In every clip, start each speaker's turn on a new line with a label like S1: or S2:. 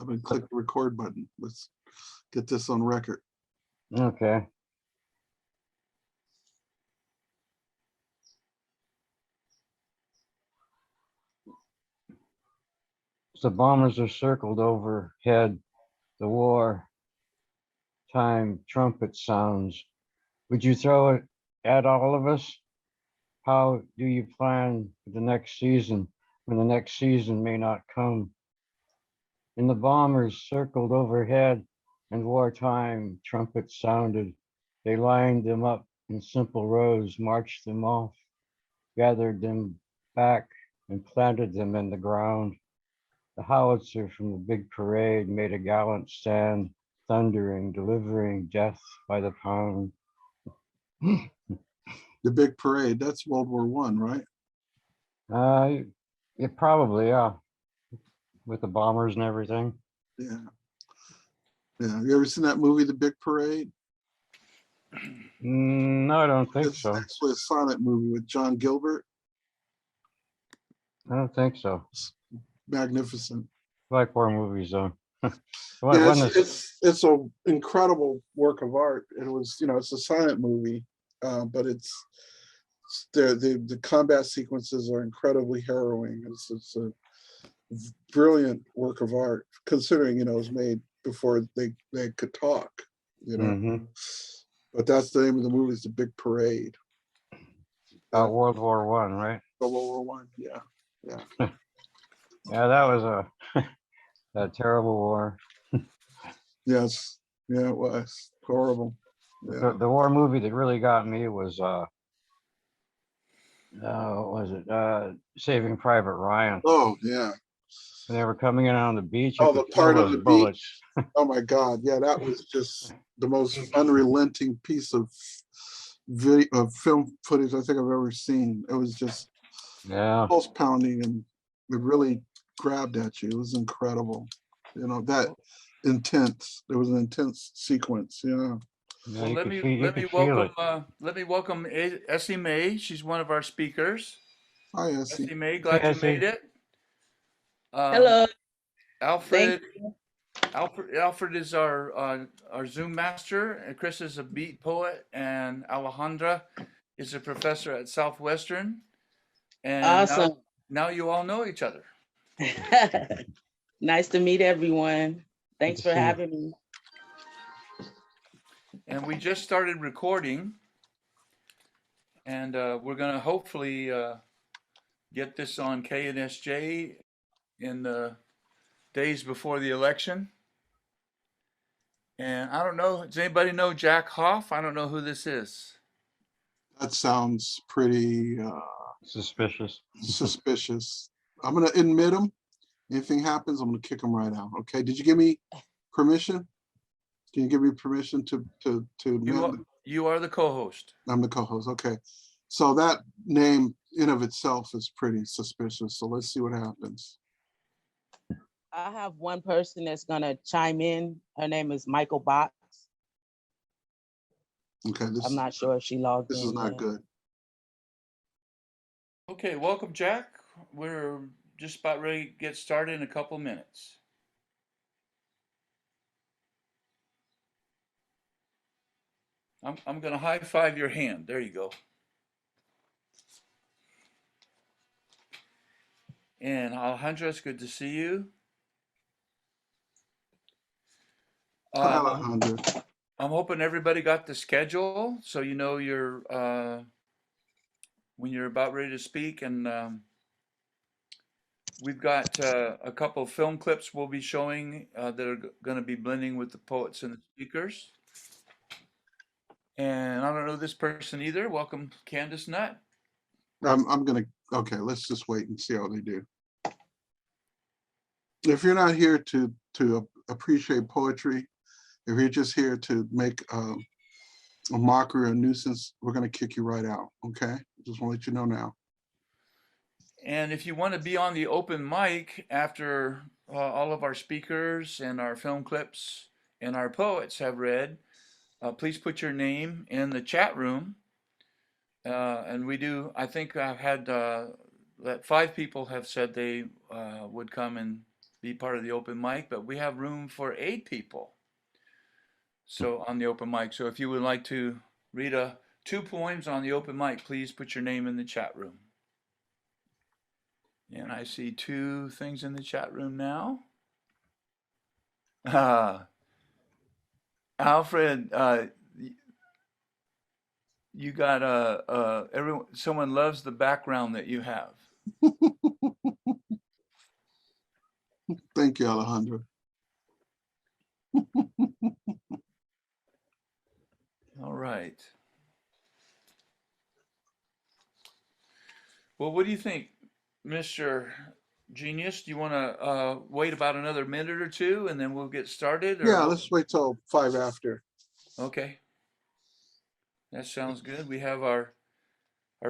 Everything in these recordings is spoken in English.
S1: I'm gonna click the record button. Let's get this on record.
S2: Okay. So bombers are circled overhead. The war time trumpet sounds. Would you throw it at all of us? How do you plan for the next season when the next season may not come? And the bombers circled overhead and wartime trumpets sounded. They lined them up in simple rows, marched them off, gathered them back and planted them in the ground. The howitzer from the big parade made a gallant stand, thundering, delivering death by the pound.
S1: The big parade, that's World War One, right?
S2: Yeah, probably, yeah. With the bombers and everything.
S1: Yeah. Yeah. You ever seen that movie, The Big Parade?
S2: No, I don't think
S1: It's
S2: so.
S1: actually a silent movie with John Gilbert.
S2: I don't think so.
S1: It's magnificent.
S2: I like war movies though.
S1: Yeah, it's an incredible work of art. It was, it's a silent movie, but the combat sequences are incredibly harrowing. It's a brilliant work of art, considering it was made before they could talk. But that's the name of the movie. Is The Big Parade.
S2: World War One, right?
S1: World War One. Yeah.
S2: Yeah, that was a terrible war.
S1: Yes. Yeah, it was horrible. Yeah.
S2: The war movie that really got me was what was it? Saving Private Ryan.
S1: Oh yeah.
S2: When they were coming in on the beach.
S1: Oh, the part of the bullets. Beach. Oh my God! Yeah, that was just the most unrelenting piece of film footage I think I've ever seen. It was just pulse pounding, and it really grabbed at you. It was incredible. That intense. There was an intense sequence. Yeah.
S3: Well, let me welcome Essie Mae. She's one of our speakers.
S1: Hi, Essie.
S3: Essie Mae, glad you made it.
S4: Hello.
S3: Alfred is our Zoom master, and Chris is a beat poet, and Alejandra is a professor at Southwestern. And
S4: awesome.
S3: Now you all know each other.
S4: Nice to meet everyone. Thanks for having me.
S3: And we just started recording, and we're going to hopefully get this on KNSJ in the days before the election. And I don't know, does anybody know Jack Hoff? I don't know who this is.
S1: That sounds pretty
S2: suspicious.
S1: Suspicious. I'm going to admit him. Anything happens, I'm going to kick him right out. Okay. Did you give me permission? Can you give me permission to
S3: you are the co-host.
S1: I'm the co-host. Okay. So that name in of itself is pretty suspicious. So let's see what happens.
S4: I have one person that's gonna chime in. Her name is Michael Box.
S1: Okay.
S4: I'm not sure if she logged in.
S1: This is not good.
S3: Okay, welcome, Jack. We're just about ready to get started in a couple minutes. I'm going to high five your hand. There you go. And Alejandra, it's good to see you. I'm hoping everybody got the schedule, so you know when you're about ready to speak. And we've got a couple of film clips we'll be showing that are going to be blending with the poets and the speakers. And I don't know this person either. Welcome, Candace Nutt.
S1: Okay, let's just wait and see how they do. If you're not here to appreciate poetry, if you're just here to make a mockery or a nuisance, we're going to kick you right out. Okay, just want to let you know now.
S3: And if you want to be on the open mic after all of our speakers and our film clips and our poets have read, please put your name in the chat room. And we do, I think I've had that 5 people have said they would come and be part of the open mic, but we have room for 8 people. So on the open mic. So if you would like to read 2 poems on the open mic, please put your name in the chat room. And I see 2 things in the chat room now. Alfred, you got everyone. Someone loves the background that you have.
S1: Thank you, Alejandro.
S3: All right. Well, what do you think, Mr. Genius? Do you want to wait about another minute or 2 and then we'll get started? Or
S1: Yeah, let's wait till 5 after.
S3: Okay. That sounds good. We have our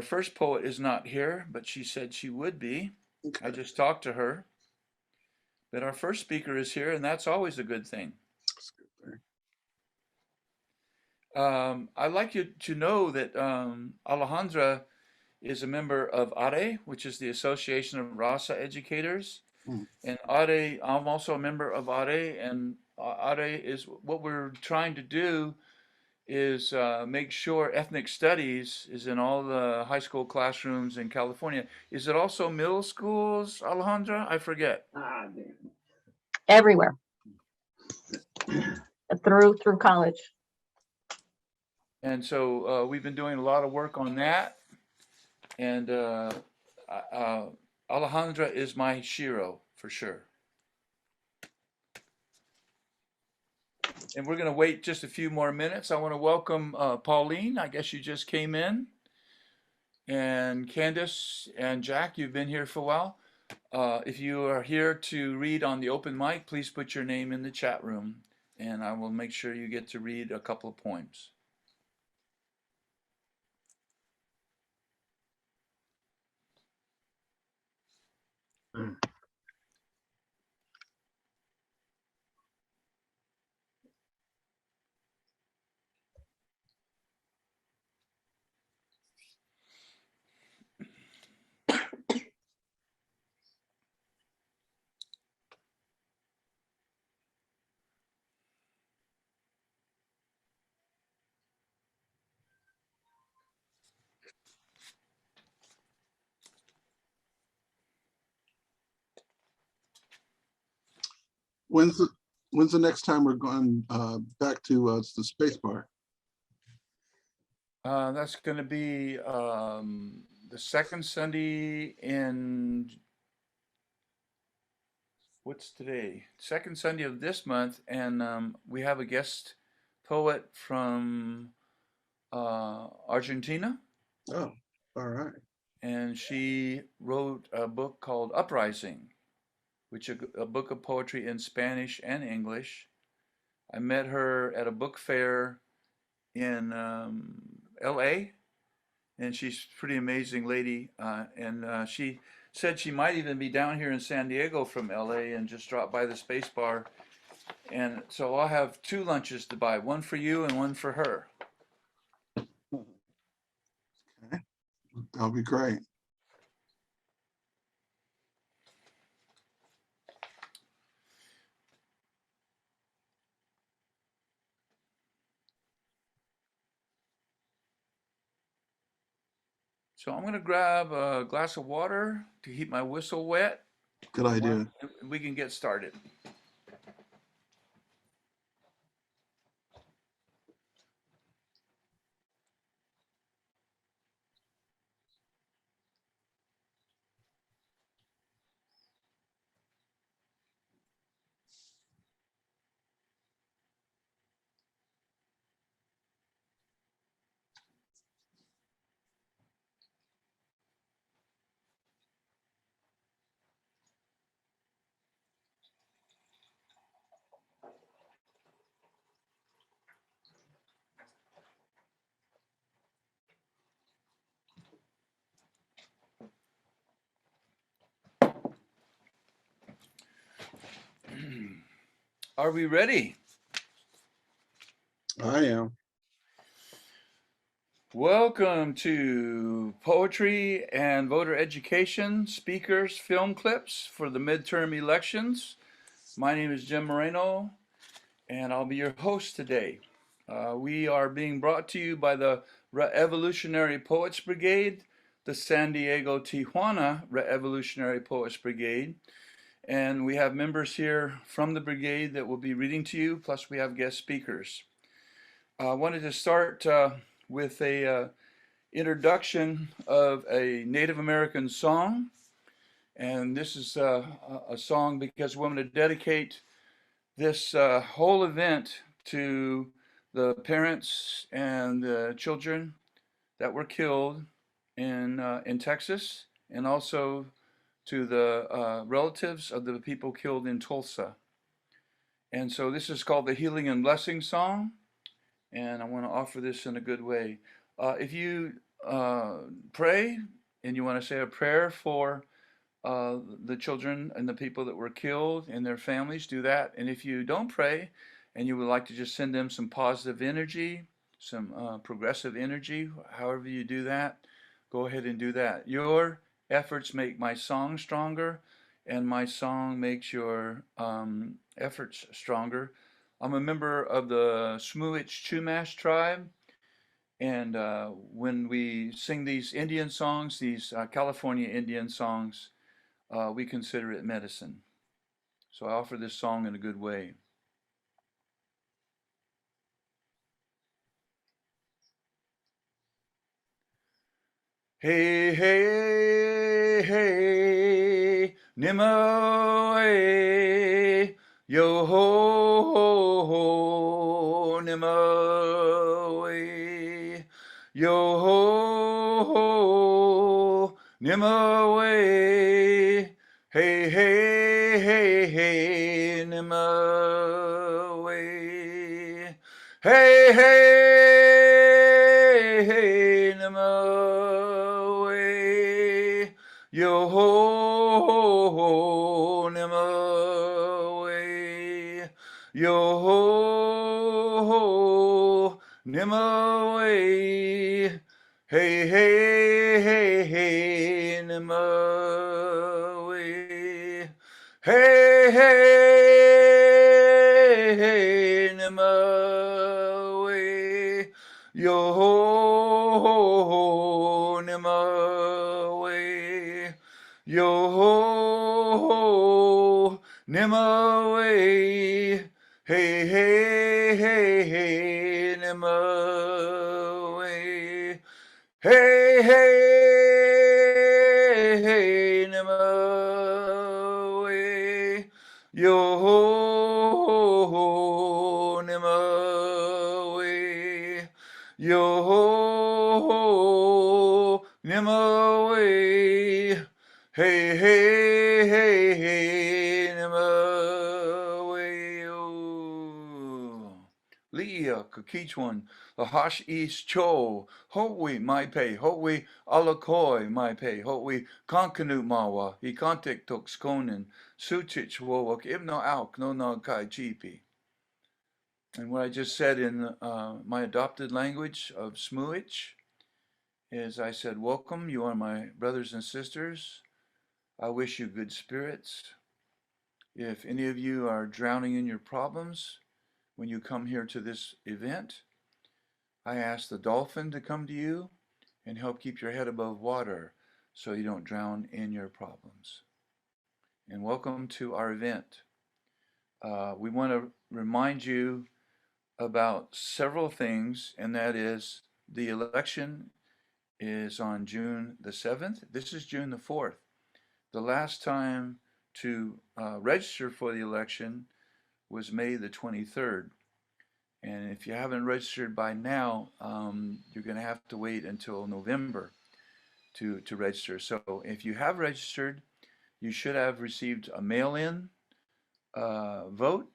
S3: first poet is not here, but she said she would be.
S1: Okay.
S3: I just talked to her. But our first speaker is here, and that's always a good thing.
S1: That's a good thing.
S3: I'd like you to know that Alejandra is a member of ARE, which is the Association of Rasa Educators.
S1: Mm.
S3: And ARE, I'm also a member of ARE, and ARE is what we're trying to do is make sure ethnic studies is in all the high school classrooms in California. Is it also middle schools, Alejandra? I forget.
S5: Everywhere. through college.
S3: And so we've been doing a lot of work on that. And Alejandra is my shiro for sure. And we're going to wait just a few more minutes. I want to welcome Pauline. I guess you just came in. And Candace and Jack, you've been here for a while. If you are here to read on the open mic, please put your name in the chat room. And I will make sure you get to read a couple of poems.
S1: When's the next time we're going back to the space bar?
S3: That's going to be the second Sunday in, what's today? Second Sunday of this month, and we have a guest poet from Argentina.
S1: Oh, all right.
S3: And she wrote a book called Uprising, which is a book of poetry in Spanish and English. I met her at a book fair in LA, and she's a pretty amazing lady. And she said she might even be down here in San Diego from LA and just drop by the space bar. And so I'll have 2 lunches to buy, one for you and one for her.
S1: Okay. That'll be great.
S3: So I'm going to grab a glass of water to keep my whistle wet.
S1: Good idea.
S3: We can get started. Are we ready?
S1: I am.
S3: Welcome to Poetry and Voter Education Speakers Film Clips for the midterm elections My name is Jim Moreno, and I'll be your host today. We are being brought to you by the Revolutionary Poets Brigade, the San Diego Tijuana Revolutionary Poets Brigade, and we have members here from the brigade that will be reading to you, plus we have guest speakers. I wanted to start with a introduction of a Native American song. And this is a song because we want to dedicate this whole event to the parents and the children that were killed in Texas, and also to the relatives of the people killed in Tulsa. And so this is called the Healing and Blessing Song, and I want to offer this in a good way. If you pray and you want to say a prayer for the children and the people that were killed and their families, do that. And if you don't pray and you would like to just send them some positive energy, some progressive energy, however you do that, go ahead and do that. Your efforts make my song stronger, and my song makes your efforts stronger. I'm a member of the Smuich Chumash tribe, and when we sing these Indian songs, these California Indian songs, we consider it medicine. So I offer this song in a good way. Hey, hey, hey, Nimue, yo ho, ho, ho, Nimue, yo ho, ho, Nimue, hey, hey, hey, hey, Nimue, hey, hey, hey, Nimue, yo ho, ho, Nimue, yo ho, Nimue, hey, hey, hey, hey, Nimue, hey, hey, hey, Nimue, yo ho, Nimue, yo ho, Nimue, hey, hey, hey, hey, Nimue, hey, hey, hey, Nimue, yo ho, Nimue, yo ho, Nimue, hey, hey, hey, hey, Nimue, oh. Leah, Kakichwan, Lahash East Cho, Howi Mai Pei, Howi Alakoi Mai Pei, Howi Konkanu Mawa, Ikantik Toks Konin, Suchich Wowak, Ibno Auk, no no Kai Chipi. And what I just said in my adopted language of Smuich is I said, welcome, you are my brothers and sisters. I wish you good spirits. If any of you are drowning in your problems when you come here to this event, I ask the dolphin to come to you and help keep your head above water so you don't drown in your problems. And welcome to our event. We want to remind you about several things, and that is the election is on June the 7th. This is June the 4th. The last time to register for the election was May the 23rd. And if you haven't registered by now, you're going to have to wait until November to register. So if you have registered, you should have received a mail-in vote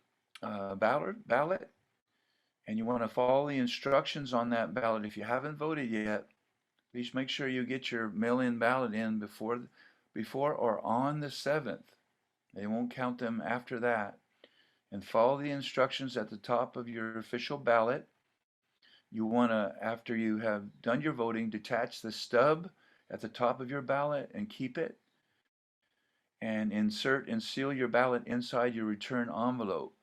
S3: ballot, and you want to follow the instructions on that ballot. If you haven't voted yet, please make sure you get your mail-in ballot in before or on the 7th. They won't count them after that. And follow the instructions at the top of your official ballot. You want to, after you have done your voting, detach the stub at the top of your ballot and keep it. and insert and seal your ballot inside your return envelope.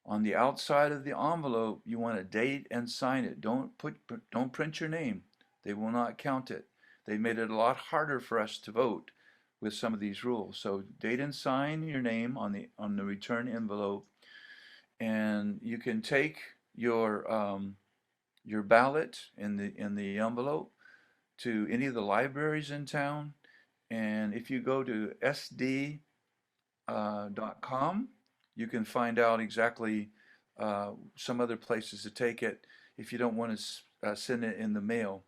S3: On the outside of the envelope, you want to date and sign it. Don't print your name. They will not count it. They made it a lot harder for us to vote with some of these rules. So date and sign your name on the return envelope, and you can take your ballot in the envelope to any of the libraries in town. And if you go to sd.com, you can find out exactly some other places to take it if you don't want to send it in the mail.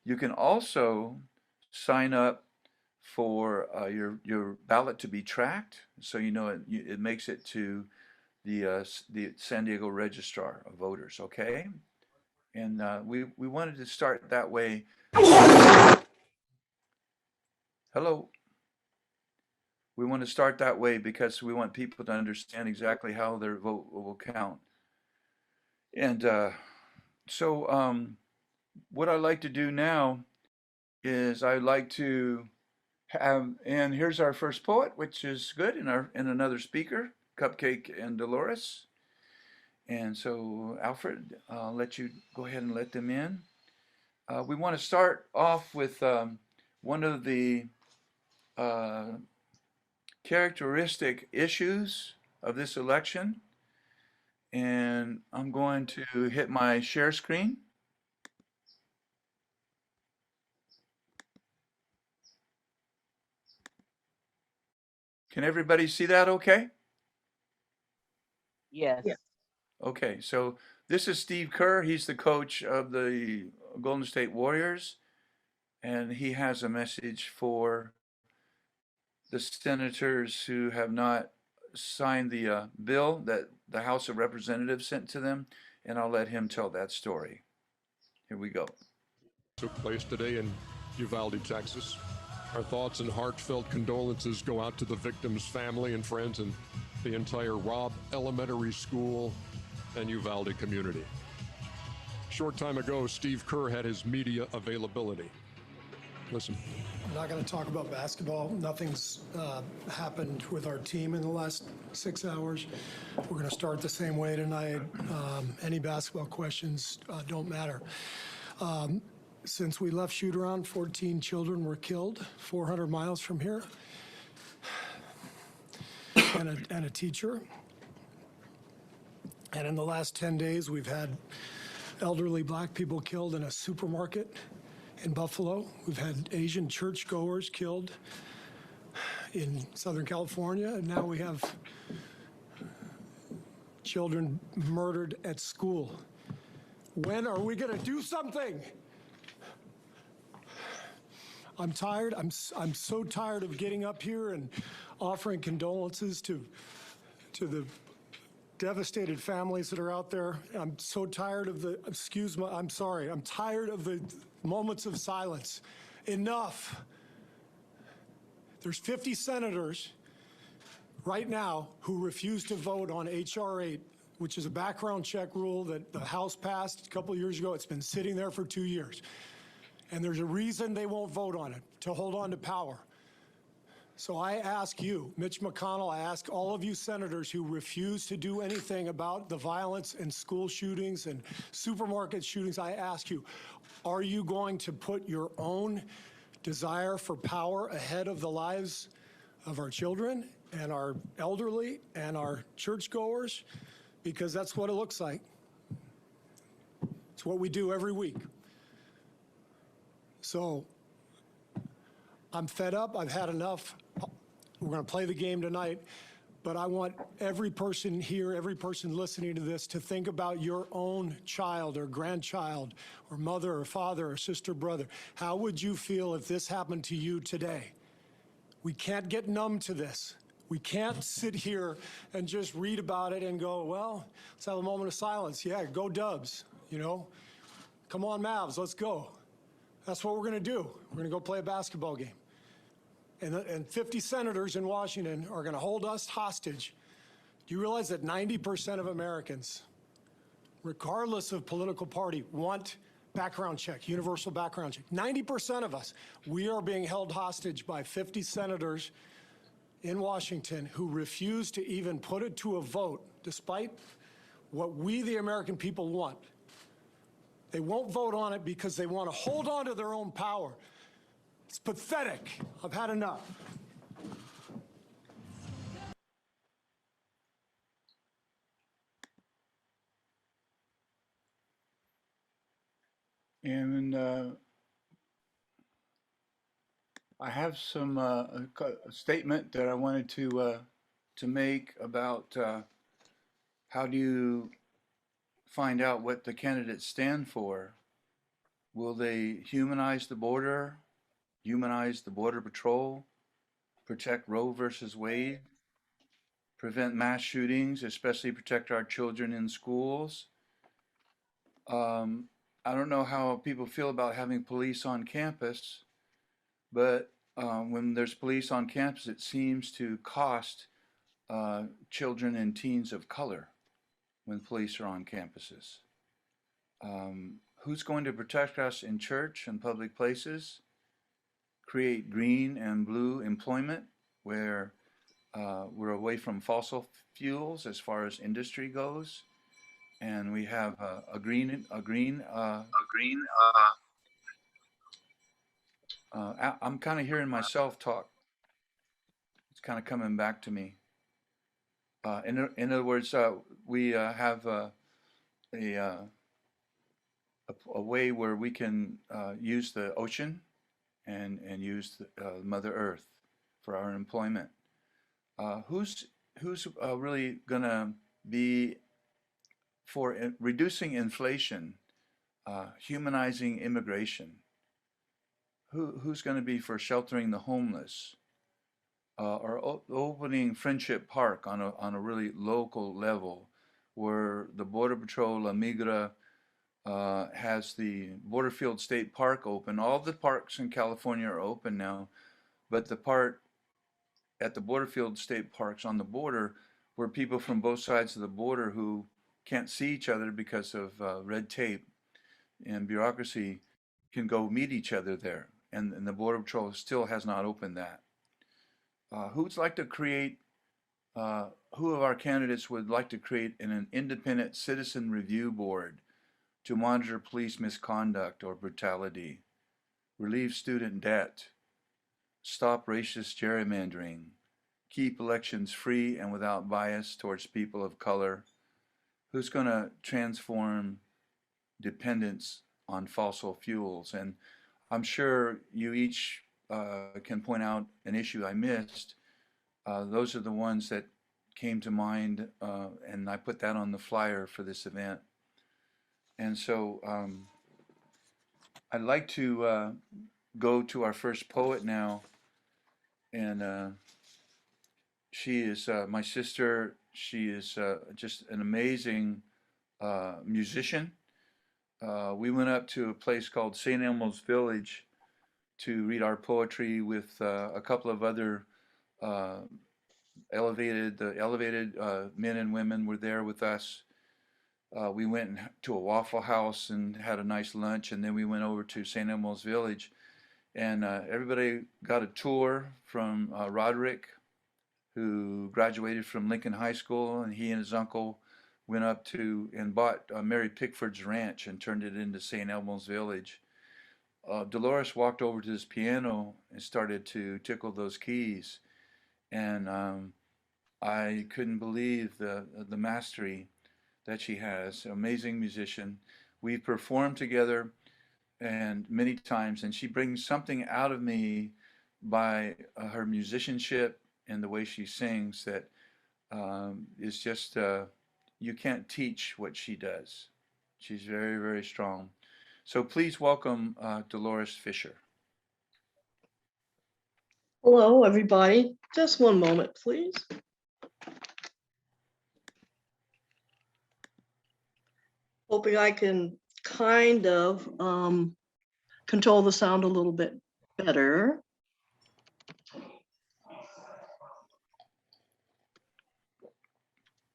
S3: You can also sign up for your ballot to be tracked, so you know it makes it to the San Diego Registrar of Voters. Okay, and we wanted to start that way. Hello. We want to start that way because we want people to understand exactly how their vote will count. And so what I like to do now is I like to have, and here's our first poet, which is good, and another speaker, Cupcake and Dolores. And so Alfred, I'll let you go ahead and let them in. We want to start off with one of the characteristic issues of this election. And I'm going to hit my share screen. Can everybody see that okay?
S4: Yes.
S5: Yeah.
S3: Okay, so this is Steve Kerr. He's the coach of the Golden State Warriors, and he has a message for the senators who have not signed the bill that the House of Representatives sent to them, and I'll let him tell that story. Here we go.
S6: Took place today in Uvalde, Texas. Our thoughts and heartfelt condolences go out to the victims' family and friends and the entire Robb Elementary School and Uvalde community. A short time ago, Steve Kerr had his media availability. Listen.
S7: I'm not going to talk about basketball. Nothing's happened with our team in the last 6 hours. We're going to start the same way tonight. Any basketball questions don't matter. Since we left shoot-around, 14 children were killed 400 miles from here, and a teacher. And in the last 10 days, we've had elderly black people killed in a supermarket in Buffalo. We've had Asian churchgoers killed in Southern California, and now we have children murdered at school. When are we going to do something? I'm tired. I'm so tired of getting up here and offering condolences to the devastated families that are out there. I'm so tired of the, I'm sorry. I'm tired of the moments of silence. Enough. There's 50 senators right now who refuse to vote on H.R. 8, which is a background check rule that the House passed a couple of years ago. It's been sitting there for 2 years. And there's a reason they won't vote on it, to hold on to power. So I ask you, Mitch McConnell, I ask all of you senators who refuse to do anything about the violence and school shootings and supermarket shootings, I ask you, are you going to put your own desire for power ahead of the lives of our children and our elderly and our churchgoers? Because that's what it looks like. It's what we do every week. So I'm fed up. I've had enough. We're going to play the game tonight, but I want every person here, every person listening to this, to think about your own child or grandchild or mother or father or sister, brother. How would you feel if this happened to you today? We can't get numb to this. We can't sit here and just read about it and go, well, let's have a moment of silence. Yeah, go Dubs, you know. Come on, Mavs, let's go. That's what we're going to do. We're going to go play a basketball game. And 50 senators in Washington are going to hold us hostage. Do you realize that 90% of Americans, regardless of political party, want background check, universal background check? 90% of us, we are being held hostage by 50 senators in Washington who refuse to even put it to a vote, despite what we, the American people, want. They won't vote on it because they want to hold on to their own power. It's pathetic. I've had enough.
S3: And I have some a statement that I wanted to make about how do you find out what the candidates stand for. Will they humanize the border, humanize the Border Patrol, protect Roe versus Wade, prevent mass shootings, especially protect our children in schools? I don't know how people feel about having police on campus, but when there's police on campus, it seems to cost children and teens of color when police are on campuses. Who's going to protect us in church and public places? Create green and blue employment where we're away from fossil fuels as far as industry goes, and we have a green. I'm kind of hearing myself talk. It's kind of coming back to me. In other words, we have a way where we can use the ocean and use Mother Earth for our employment. Who's really gonna be for reducing inflation, humanizing immigration? Who's going to be for sheltering the homeless, or opening Friendship Park on a really local level, where the Border Patrol La Migra has the Borderfield State Park open. All the parks in California are open now, but the part at the Borderfield State Parks on the border, where people from both sides of the border who can't see each other because of red tape and bureaucracy can go meet each other there. And the Border Patrol still has not opened that. Who'd like to create, who of our candidates would like to create an independent citizen review board to monitor police misconduct or brutality, relieve student debt, stop racist gerrymandering, keep elections free and without bias towards people of color? Who's going to transform dependence on fossil fuels? And I'm sure you each can point out an issue I missed. Those are the ones that came to mind, and I put that on the flyer for this event. And so I'd like to go to our first poet now, and she is my sister. She is just an amazing musician. We went up to a place called St. Elmo's Village to read our poetry with a couple of other elevated men and women were there with us. We went to a Waffle House and had a nice lunch, and then we went over to St. Elmo's Village, and everybody got a tour from Roderick, who graduated from Lincoln High School, and he and his uncle went up to and bought Mary Pickford's ranch and turned it into St. Elmo's Village. Dolores walked over to this piano and started to tickle those keys, and I couldn't believe the mastery that she has. Amazing musician. We performed together and many times, and she brings something out of me by her musicianship and the way she sings that is just you can't teach what she does. She's very, very strong. So please welcome Dolores Fisher.
S8: Hello, everybody. Just one moment, please. Hoping I can kind of control the sound a little bit better.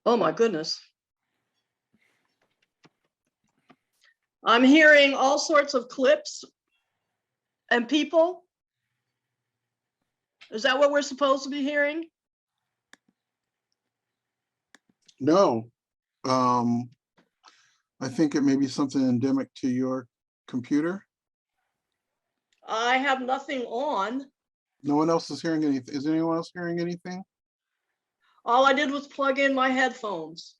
S8: Oh my goodness. I'm hearing all sorts of clips and people. Is that what we're supposed to be hearing?
S1: No. I think it may be something endemic to your computer.
S8: I have nothing on.
S1: No one else is hearing anything. Is anyone else hearing anything?
S8: All I did was plug in my headphones.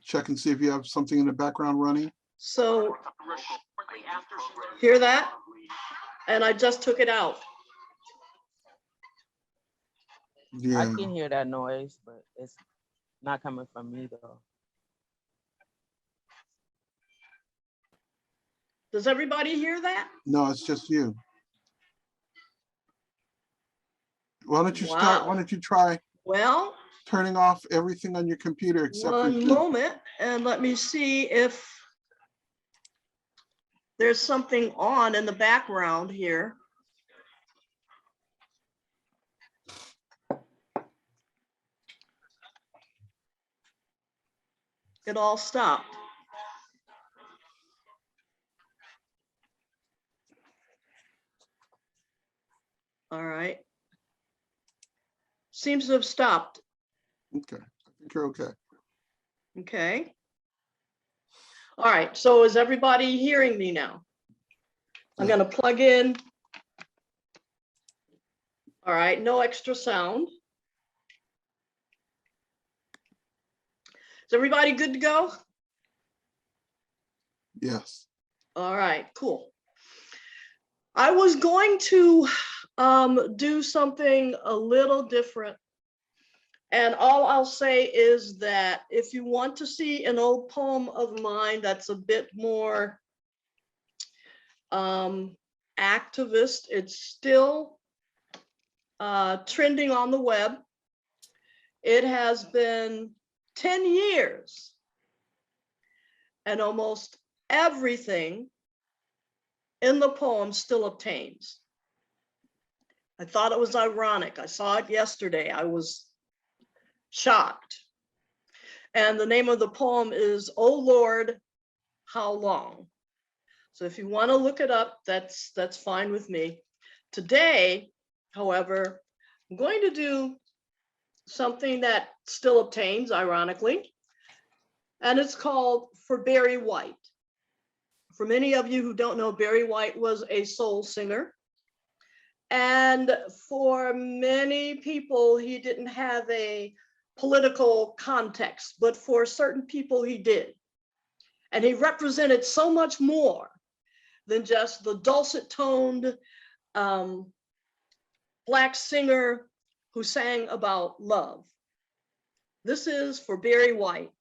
S1: Check and see if you have something in the background running.
S8: So, hear that? And I just took it out.
S4: I
S1: Yeah,
S4: can hear that noise, but it's not coming from me though.
S8: Does everybody hear that?
S1: no, it's just you. Why don't you start? Why
S8: Wow.
S1: don't you try
S8: Well,
S1: turning off everything on your computer except for
S8: one moment, and let me see if there's something on in the background here. It all stopped. All right. Seems to have stopped.
S1: Okay, I think you're okay.
S8: Okay. All right, so is everybody hearing me now? I'm
S1: Yeah.
S8: gonna plug in. All right, no extra sound. Is everybody good to go?
S1: Yes.
S8: All right, cool. I was going to do something a little different. And all I'll say is that if you want to see an old poem of mine that's a bit more activist, it's still trending on the web. It has been 10 years and almost everything in the poem still obtains. I thought it was ironic. I saw it yesterday. I was shocked. And the name of the poem is "Oh Lord, How Long?" So if you want to look it up, that's fine with me. Today, however, I'm going to do something that still obtains, ironically, and it's called For Barry White. For many of you who don't know, Barry White was a soul singer. And for many people, he didn't have a political context, but for certain people, he did. And he represented so much more than just the dulcet-toned Black singer who sang about love. This is for Barry White.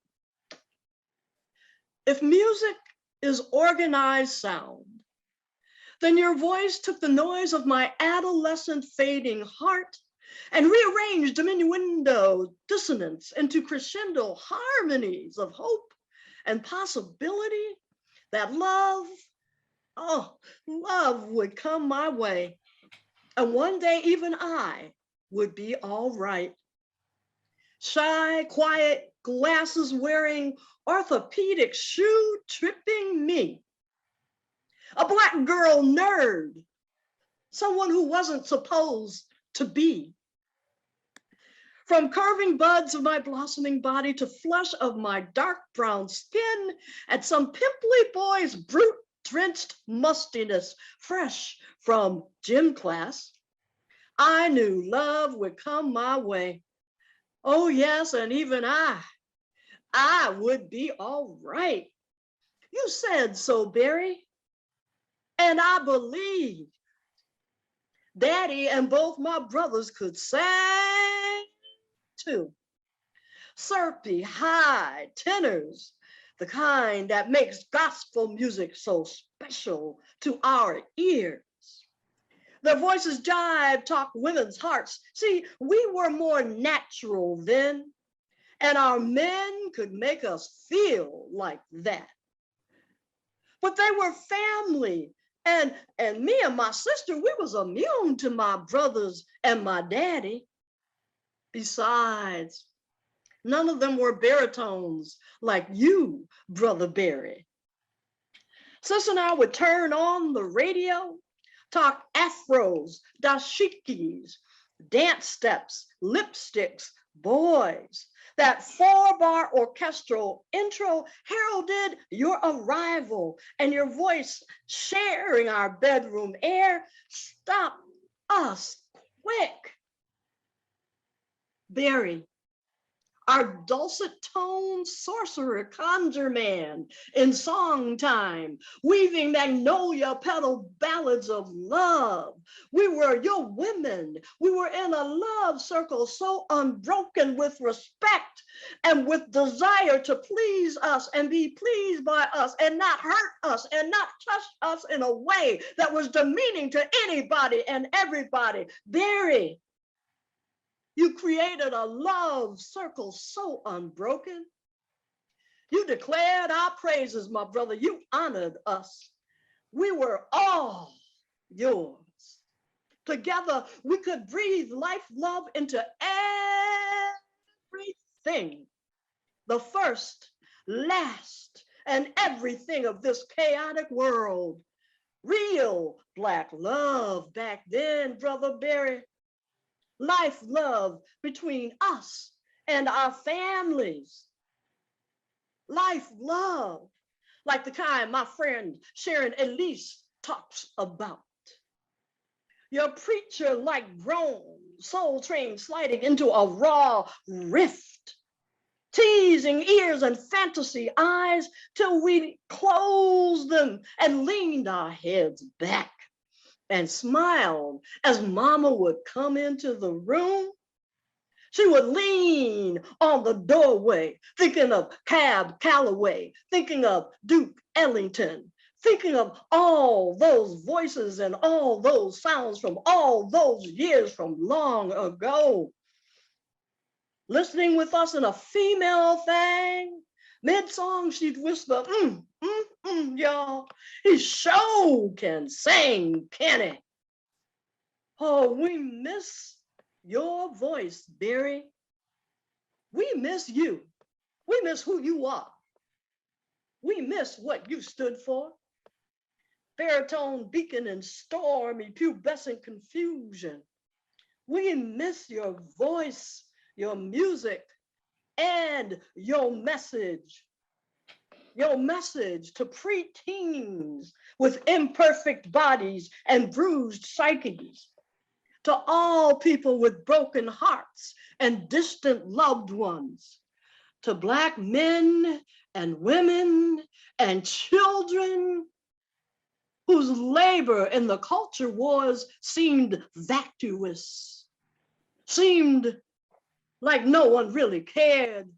S8: If music is organized sound, then your voice took the noise of my adolescent fading heart and rearranged diminuendo dissonance into crescendo harmonies of hope and possibility that love would come my way. And one day even I would be all right. Shy, quiet, glasses wearing, orthopedic shoe tripping me. A Black girl nerd, someone who wasn't supposed to be. From curving buds of my blossoming body to flush of my dark brown skin and some pimply boy's brute drenched mustiness fresh from gym class, I knew love would come my way. Oh yes, and even I would be all right. You said so, Barry, and I believe. Daddy and both my brothers could sing too. Syrupy high tenors, the kind that makes gospel music so special to our ears. Their voices jive, talk women's hearts. See, we were more natural then, and our men could make us feel like that. But they were family, and me and my sister, we was immune to my brothers and my daddy. Besides, none of them were baritones like you, Brother Barry. Sis and I would turn on the radio, talk afros, dashikis, dance steps, lipsticks, boys. That 4-bar orchestral intro heralded your arrival, and your voice sharing our bedroom air stopped us quick. Barry, our dulcet toned sorcerer conjure man in song time, weaving magnolia petal ballads of love. We were your women. We were in a love circle so unbroken with respect and with desire to please us and be pleased by us and not hurt us and not touch us in a way that was demeaning to anybody and everybody. Barry, you created a love circle so unbroken. You declared our praises, my brother. You honored us. We were all yours. Together, we could breathe life, love into everything. The first, last, and everything of this chaotic world. Real Black love back then, Brother Barry. Life, love between us and our families. Life, love, like the kind my friend Sharon Elise talks about. Your preacher like groan, soul train sliding into a raw rift, teasing ears and fantasy eyes till we closed them and leaned our heads back and smiled as mama would come into the room. She would lean on the doorway, thinking of Cab Calloway, thinking of Duke Ellington, thinking of all those voices and all those sounds from all those years from long ago. Listening with us in a female thing, mid-song she'd whisper, y'all, he sure can sing, can he? Oh, we miss your voice, Barry. We miss you. We miss who you are. We miss what you stood for. Baritone beacon in stormy, pubescent confusion. We miss your voice, your music, and your message. Your message to preteens with imperfect bodies and bruised psyches. To all people with broken hearts and distant loved ones, to Black men and women and children whose labor in the culture wars seemed vacuous, seemed like no one really cared,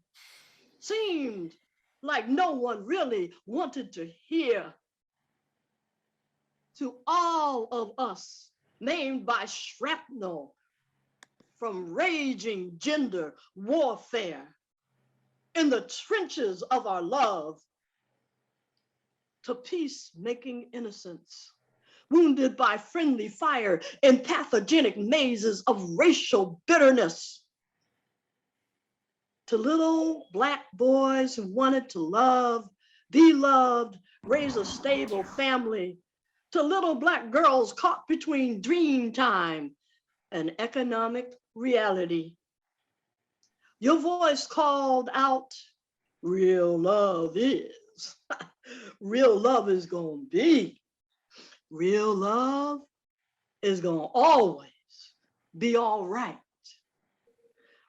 S8: seemed like no one really wanted to hear. To all of us maimed by shrapnel from raging gender warfare in the trenches of our love, to peace-making innocence, wounded by friendly fire in pathogenic mazes of racial bitterness, to little Black boys who wanted to love, be loved, raise a stable family, to little Black girls caught between dream time and economic reality. Your voice called out, real love is, real love is gonna be, real love is gonna always be all right.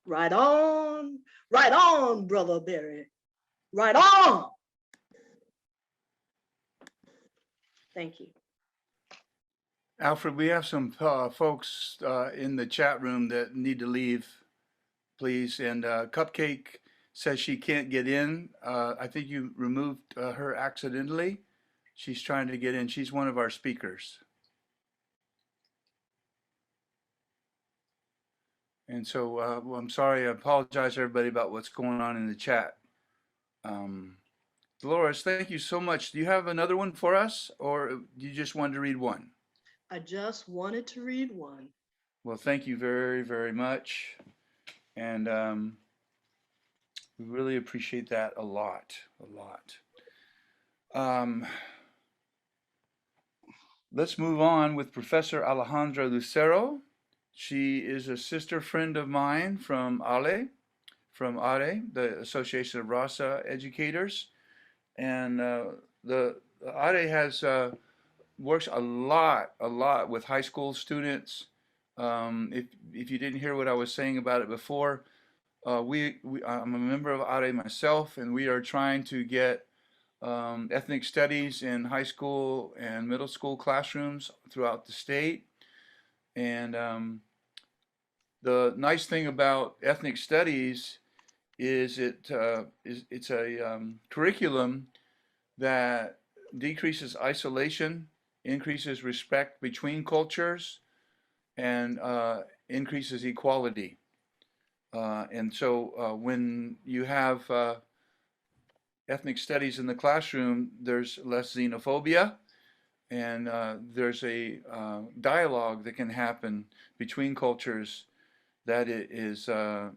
S8: Right on, Brother Barry, right on. Thank you.
S3: Alfred, we have some folks in the chat room that need to leave, please. And Cupcake says she can't get in. I think you removed her accidentally. She's trying to get in. She's one of our speakers. And so well, I'm sorry. I apologize to everybody about what's going on in the chat. Dolores, thank you so much. Do you have another one for us, or do you just wanted to read one?
S8: I just wanted to read one.
S3: Well, thank you very, very much. And we really appreciate that a lot, let's move on with Professor Alejandra Lucero. She is a sister friend of mine from ALE, the Association of Rasa Educators. And the ARE has works a lot with high school students. If you didn't hear what I was saying about it before, I'm a member of ARE myself, and we are trying to get ethnic studies in high school and middle school classrooms throughout the state. And the nice thing about ethnic studies is it's a curriculum that decreases isolation, increases respect between cultures, and increases equality. And so when you have ethnic studies in the classroom, there's less xenophobia, and there's a dialogue that can happen between cultures that is the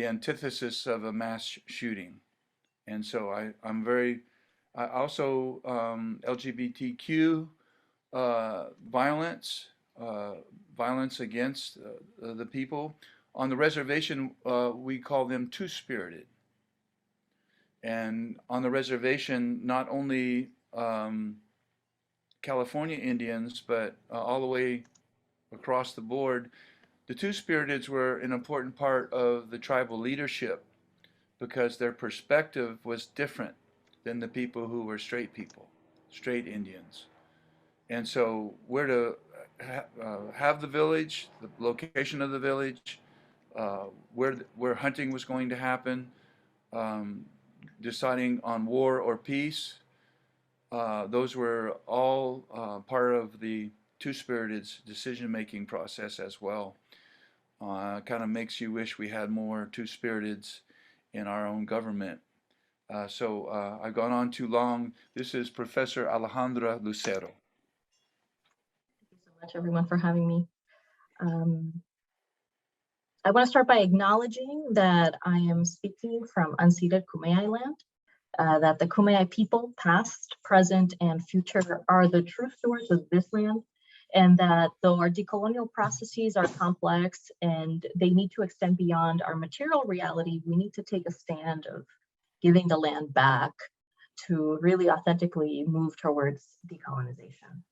S3: antithesis of a mass shooting. And so I also LGBTQ violence, violence against the people. On the reservation, we call them two-spirited. And on the reservation, not only California Indians, but all the way across the board, the two-spiriteds were an important part of the tribal leadership because their perspective was different than the people who were straight people, straight Indians. And so where to have the village, the location of the village, where hunting was going to happen, deciding on war or peace, those were all part of the two-spirited's decision-making process as well. Kind of makes you wish we had more two-spiriteds in our own government. So I've gone on too long. This is Professor Alejandra Lucero.
S5: Thank you so much, everyone, for having me. I want to start by acknowledging that I am speaking from unceded Kumeyaay land, that the Kumeyaay people, past, present, and future, are the true stewards of this land, and that though our decolonial processes are complex and they need to extend beyond our material reality, we need to take a stand of giving the land back to really authentically move towards decolonization.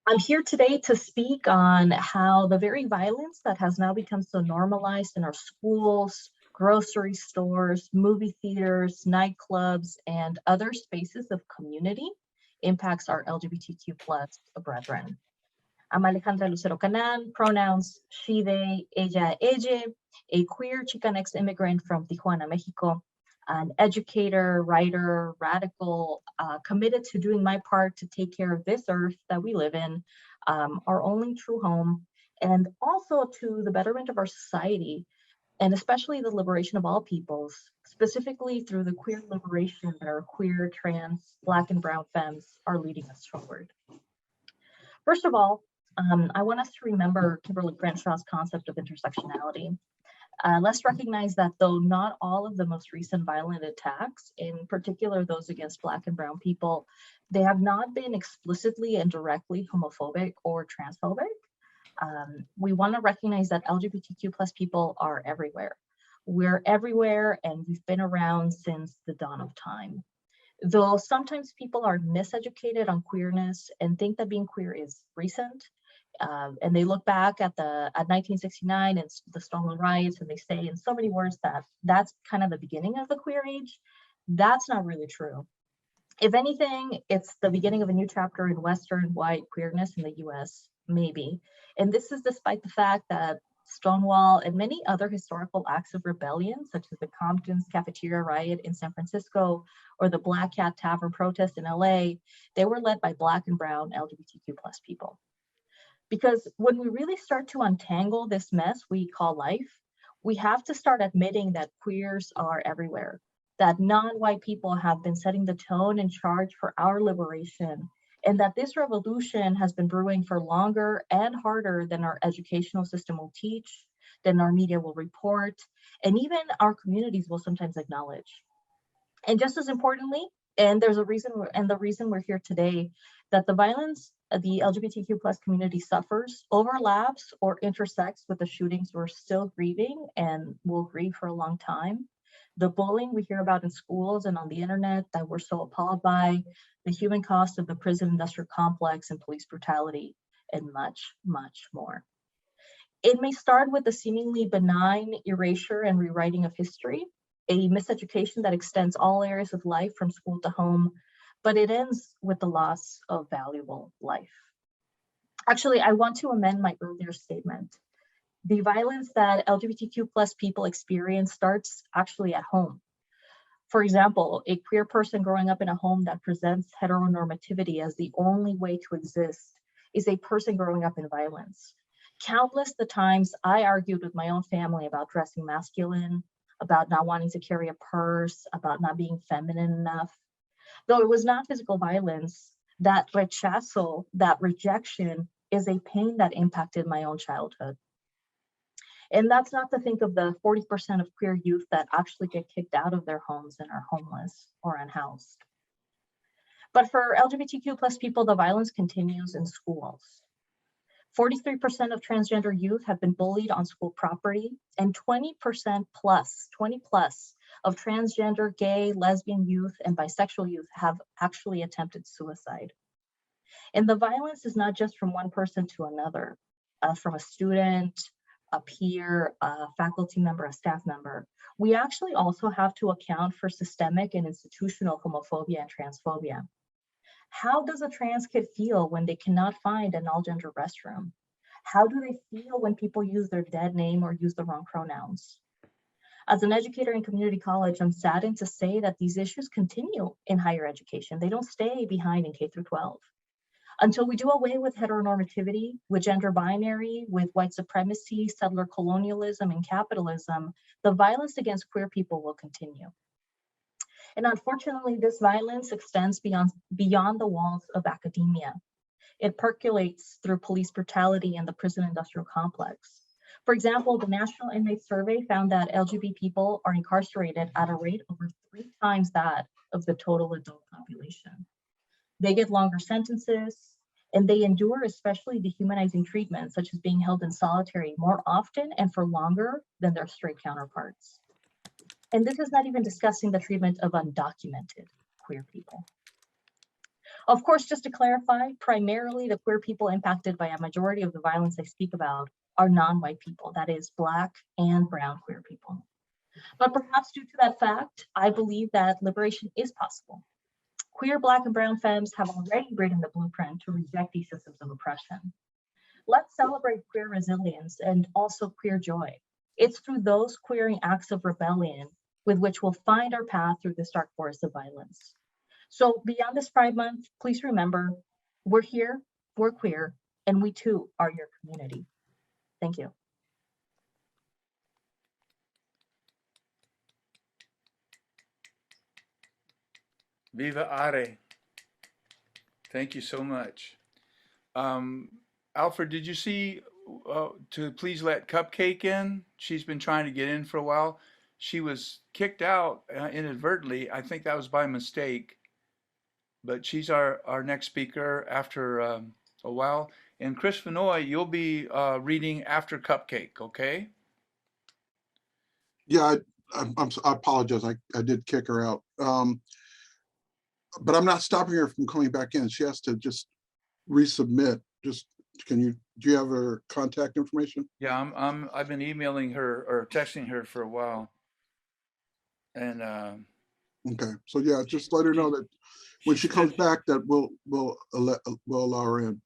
S5: I'm here today to speak on how the very violence that has now become so normalized in our schools, grocery stores, movie theaters, nightclubs, and other spaces of community impacts our LGBTQ plus brethren. I'm Alejandra Lucero Canan, pronouns she, they, ella, ella, a queer Chicanx immigrant from Tijuana, Mexico, an educator, writer, radical, committed to doing my part to take care of this earth that we live in, our only true home, and also to the betterment of our society, and especially the liberation of all peoples, specifically through the queer liberation that our queer, trans, Black, and brown femmes are leading us forward. First of all, I want us to remember Kimberly Crenshaw's concept of intersectionality. Let's recognize that though not all of the most recent violent attacks, in particular those against Black and brown people, they have not been explicitly and directly homophobic or transphobic. We want to recognize that LGBTQ plus people are everywhere. We're everywhere, and we've been around since the dawn of time. Though sometimes people are miseducated on queerness and think that being queer is recent, and they look back at 1969 and the Stonewall riots, and they say in so many words that that's kind of the beginning of the queer age. That's not really true. If anything, it's the beginning of a new chapter in Western white queerness in the US, maybe. And this is despite the fact that Stonewall and many other historical acts of rebellion, such as the Compton's cafeteria riot in San Francisco or the Black Cat Tavern protest in LA, they were led by Black and brown LGBTQ plus people. Because when we really start to untangle this mess we call life, we have to start admitting that queers are everywhere, that non-white people have been setting the tone and charge for our liberation, and that this revolution has been brewing for longer and harder than our educational system will teach, than our media will report, and even our communities will sometimes acknowledge. And just as importantly, and there's a reason, and the reason we're here today, that the violence the LGBTQ plus community suffers, overlaps, or intersects with the shootings we're still grieving and will grieve for a long time. The bullying we hear about in schools and on the internet that we're so appalled by, the human cost of the prison industrial complex and police brutality, and much, much more. It may start with the seemingly benign erasure and rewriting of history, a miseducation that extends all areas of life from school to home, but it ends with the loss of valuable life. Actually, I want to amend my earlier statement. The violence that LGBTQ plus people experience starts actually at home. For example, a queer person growing up in a home that presents heteronormativity as the only way to exist is a person growing up in violence. Countless the times I argued with my own family about dressing masculine, about not wanting to carry a purse, about not being feminine enough. Though it was not physical violence, that rechazo, that rejection is a pain that impacted my own childhood. And that's not to think of the 40% of queer youth that actually get kicked out of their homes and are homeless or unhoused. But for LGBTQ plus people, the violence continues in schools. 43% of transgender youth have been bullied on school property, and 20% plus, 20 plus of transgender, gay, lesbian youth and bisexual youth have actually attempted suicide. And the violence is not just from one person to another, from a student, a peer, a faculty member, a staff member. We actually also have to account for systemic and institutional homophobia and transphobia. How does a trans kid feel when they cannot find an all-gender restroom? How do they feel when people use their dead name or use the wrong pronouns? As an educator in community college, I'm saddened to say that these issues continue in higher education. They don't stay behind in K through 12. Until we do away with heteronormativity, with gender binary, with white supremacy, settler colonialism, and capitalism, the violence against queer people will continue. And unfortunately, this violence extends beyond the walls of academia. It percolates through police brutality and the prison industrial complex. For example, the National Inmate Survey found that LGBT people are incarcerated at a rate over 3 times that of the total adult population. They get longer sentences, and they endure especially dehumanizing treatments, such as being held in solitary more often and for longer than their straight counterparts. And this is not even discussing the treatment of undocumented queer people. Of course, just to clarify, primarily the queer people impacted by a majority of the violence I speak about are non-white people, that is Black and brown queer people. But perhaps due to that fact, I believe that liberation is possible. Queer, Black, and brown femmes have already written the blueprint to reject these systems of oppression. Let's celebrate queer resilience and also queer joy. It's through those queering acts of rebellion with which we'll find our path through this dark forest of violence. So beyond this Pride Month, please remember, we're here, we're queer, and we too are your community. Thank you.
S3: Viva Are. Thank you so much. Alfred, did you see to please let Cupcake in? She's been trying to get in for a while. She was kicked out inadvertently. I think that was by mistake. But she's our next speaker after a while. And Chris Vanoy, you'll be reading after Cupcake, okay?
S1: Yeah, I apologize. I did kick her out. But I'm not stopping her from coming back in. She has to just resubmit. Just do you have her contact information?
S3: Yeah, I've been emailing her or texting her for a while. And
S1: okay, so yeah, just let her know that when she comes back, that we'll allow her in.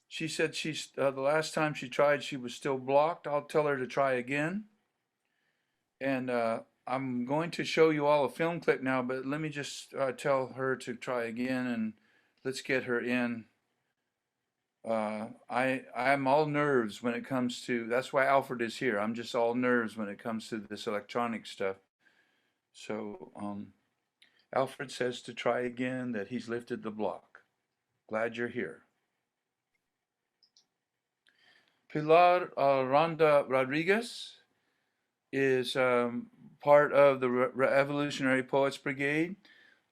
S3: She said she's the last time she tried, she was still blocked. I'll tell her to try again. And I'm going to show you all a film clip now, but let me just tell her to try again, and let's get her in. I'm all nerves when it comes to, that's why Alfred is here. I'm just all nerves when it comes to this electronic stuff. So Alfred says to try again, that he's lifted the block. Glad you're here. Pilar Ronda Rodriguez is part of the Revolutionary Poets Brigade.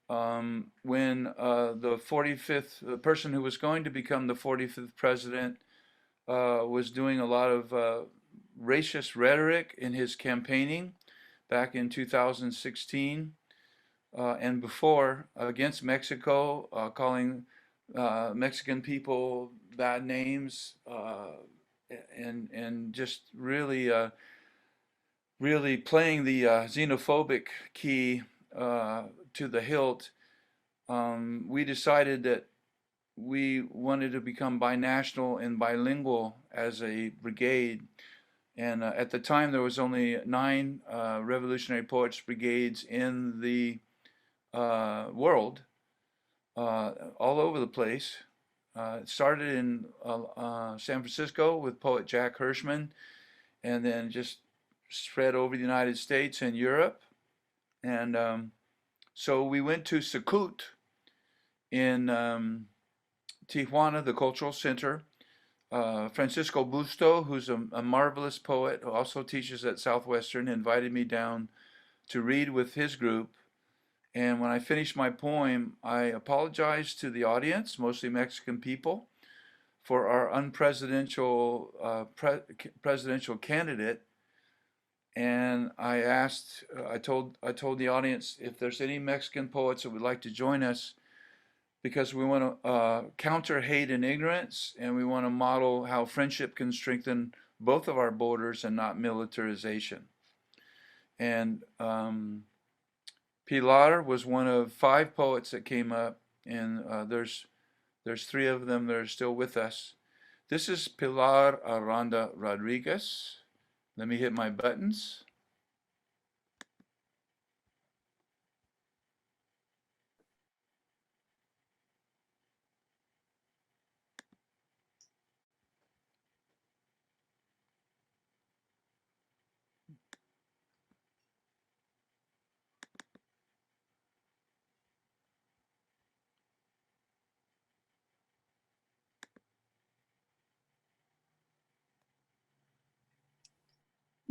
S3: when the 45th, the person who was going to become the 45th president was doing a lot of racist rhetoric in his campaigning back in 2016 and before against Mexico, calling Mexican people bad names and just really really playing the xenophobic key to the hilt. We decided that we wanted to become binational and bilingual as a brigade. And at the time, there was only 9 Revolutionary Poets brigades in the world, all over the place. It started in San Francisco with poet Jack Hirschman, and then just spread over the United States and Europe. And so we went to Sakut in Tijuana, the cultural center. Francisco Busto, who's a marvelous poet who also teaches at Southwestern, invited me down to read with his group. And when I finished my poem, I apologized to the audience, mostly Mexican people, for our unpresidential presidential candidate. And I asked, I told the audience if there's any Mexican poets that would like to join us, because we want to counter hate and ignorance, and we want to model how friendship can strengthen both of our borders and not militarization. And Pilar was one of 5 poets that came up, and there's 3 of them that are still with us. This is Pilar Aranda Rodriguez. Let me hit my buttons.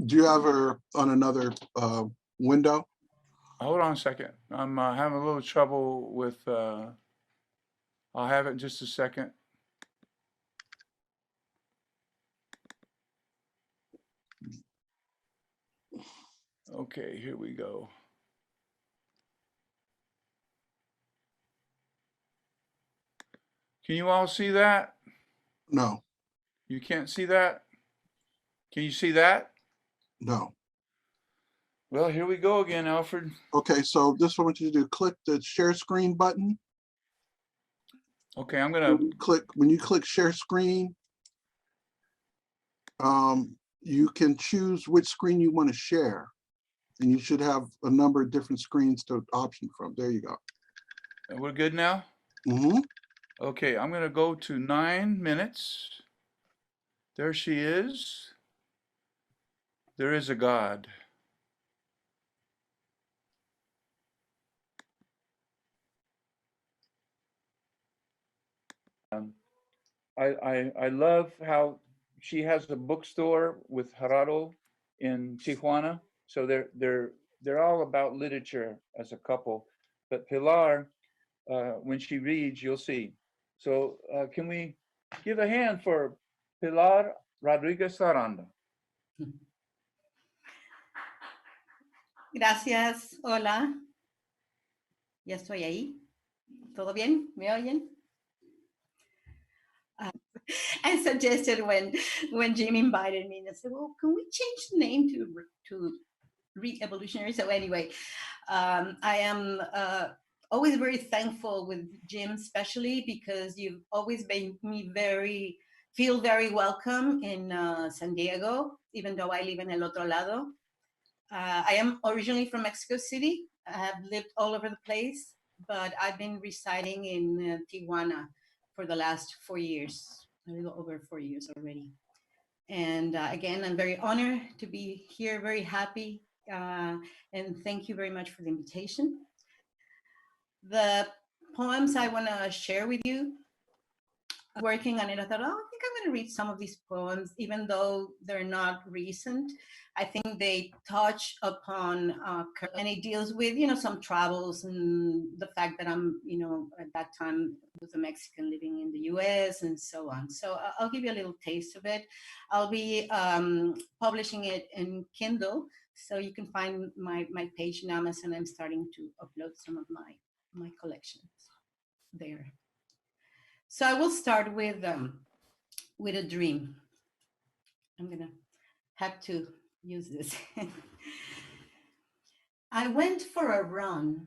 S1: Do you have her on another window?
S3: Hold on a second. I'm having a little trouble with, I'll have it in just a second. Okay, here we go. Can you all see that?
S1: No,
S3: You can't see that? Can you see that?
S1: no.
S3: Well, here we go again, Alfred.
S1: Okay, so this is what I want you to do. Click the share screen button.
S3: Okay, I'm gonna,
S1: When you click share screen, you can choose which screen you want to share. And you should have a number of different screens to option from. There you go.
S3: we're good now?
S1: Mm-hmm.
S3: Okay, I'm gonna go to 9 minutes. There she is. There is a God. I love how she has a bookstore with Gerardo in Tijuana. So they're all about literature as a couple. But Pilar, when she reads, you'll see. So can we give a hand for Pilar Rodriguez Aranda?
S9: Gracias, hola. Ya estoy ahí. ¿Todo bien? ¿Me oyen? I suggested when Jim invited me, and I said, well, can we change the name to Re-Evolutionary? So anyway, I am always very thankful with Jim, especially because you've always made me feel very welcome in San Diego, even though I live in El Otro Lado. I am originally from Mexico City. I have lived all over the place, but I've been residing in Tijuana for the last 4 years, a little over 4 years already. And again, I'm very honored to be here, very happy, and thank you very much for the invitation. The poems I want to share with you working on it, I thought, oh, I think I'm going to read some of these poems, even though they're not recent. I think they touch upon, and it deals with, some travels and the fact that I'm, at that time was a Mexican living in the US and so on. So I'll give you a little taste of it. I'll be publishing it in Kindle. So you can find my page in Amazon. I'm starting to upload some of my collections there. So I will start with a dream. I'm gonna have to use this. I went for a run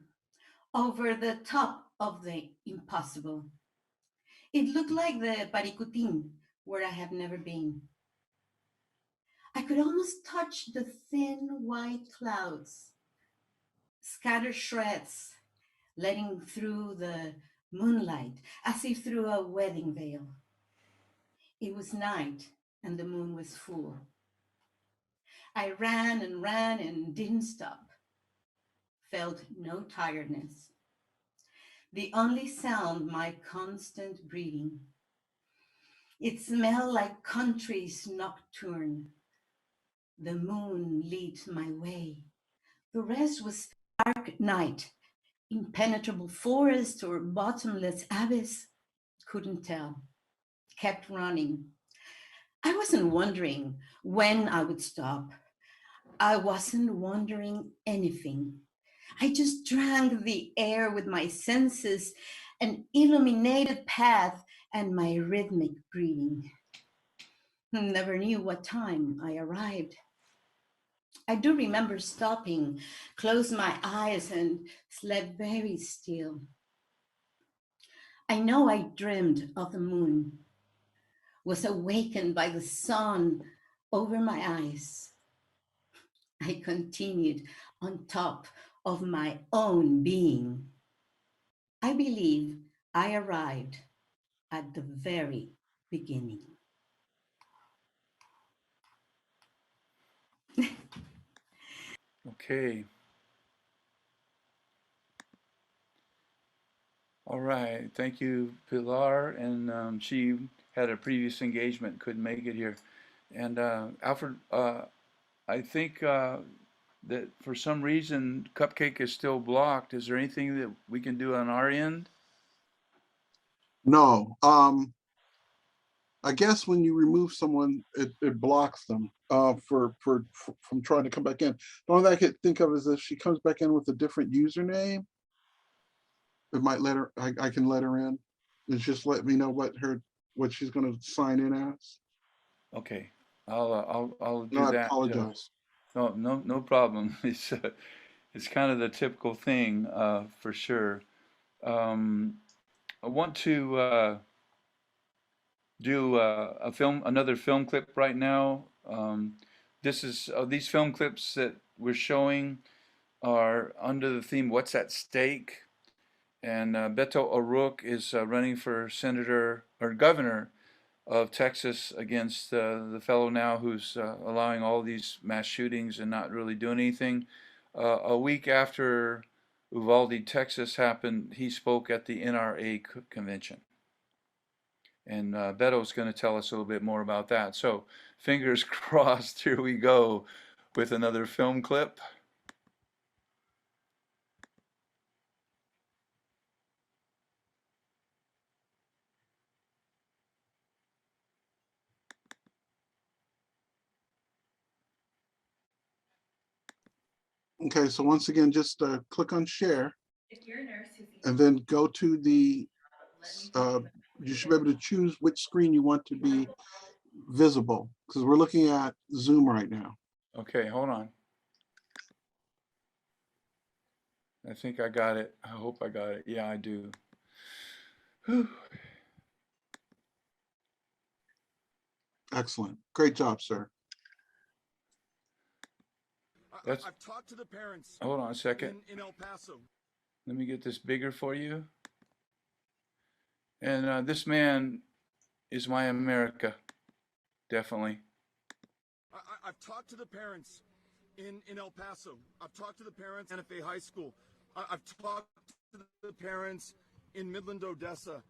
S9: over the top of the impossible. It looked like the Paricutin, where I have never been. I could almost touch the thin white clouds, scatter shreds, letting through the moonlight as if through a wedding veil. It was night and the moon was full. I ran and didn't stop. Felt no tiredness. The only sound, my constant breathing. It smelled like country's nocturne. The moon lit my way. The rest was dark night, impenetrable forest or bottomless abyss. Couldn't tell. Kept running. I wasn't wondering when I would stop. I wasn't wondering anything. I just drank the air with my senses, an illuminated path, and my rhythmic breathing. Never knew what time I arrived. I do remember stopping, closed my eyes, and slept very still. I know I dreamed of the moon, was awakened by the sun over my eyes. I continued on top of my own being. I believe I arrived at the very beginning.
S3: Okay. All right. Thank you, Pilar. And she had a previous engagement, couldn't make it here. And Alfred, I think that for some reason Cupcake is still blocked. Is there anything that we can do on our end?
S1: No. I guess when you remove someone, it blocks them from trying to come back in. The only thing I could think of is if she comes back in with a different username, it might let her. I can let her in. It's just let me know what she's going to sign in as.
S3: Okay, I'll do
S1: No, I
S3: that.
S1: apologize.
S3: No problem. It's kind of the typical thing for sure. I want to do another film clip right now. This is these film clips that we're showing are under the theme "What's at Stake," and Beto O'Rourke is running for senator or governor of Texas against the fellow now who's allowing all these mass shootings and not really doing anything. A week after Uvalde, Texas happened, he spoke at the NRA convention. And Beto's going to tell us a little bit more about that. So fingers crossed, here we go with another film clip.
S1: Okay, so once again, just click on share. If you're a nurse and then go to the, you should be able to choose which screen you want to be visible, because we're looking at Zoom right now.
S3: Okay, hold on. I think I got it. I hope I got it. Yeah, I do. Whew.
S1: Excellent. Great job, sir.
S3: I've
S6: talked to the parents.
S3: Hold on a second.
S6: In El Paso.
S3: Let me get this bigger for you. And this man is my America, definitely.
S6: I've talked to the parents in El Paso. I've talked to the parents at Santa Fe High School. I've talked to the parents in Midland, Odessa.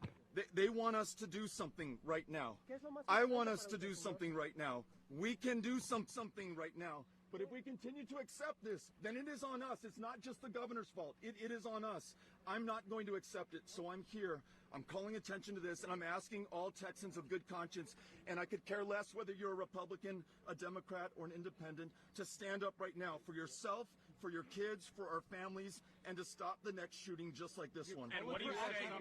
S10: They want us to do something right now. I want us to do something right now. We can do something right now. But if we continue to accept this, then it is on us. It's not just the governor's fault. It is on us. I'm not going to accept it. So I'm here. I'm calling attention to this, and I'm asking all Texans of good conscience, and I could care less whether you're a Republican, a Democrat, or an independent, to stand up right now for yourself, for your kids, for our families, and to stop the next shooting just like this one.
S11: And what do you say,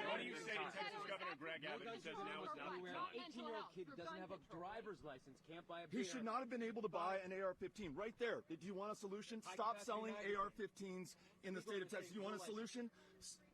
S11: what do you say to Texas Governor Greg Abbott, who says now is not the time?
S12: 18-year-old kid who doesn't have a driver's license can't buy a
S10: He should not have been able to buy an AR-15 right there. Do you want a solution? Stop selling AR-15s in the state of Texas. You want a solution?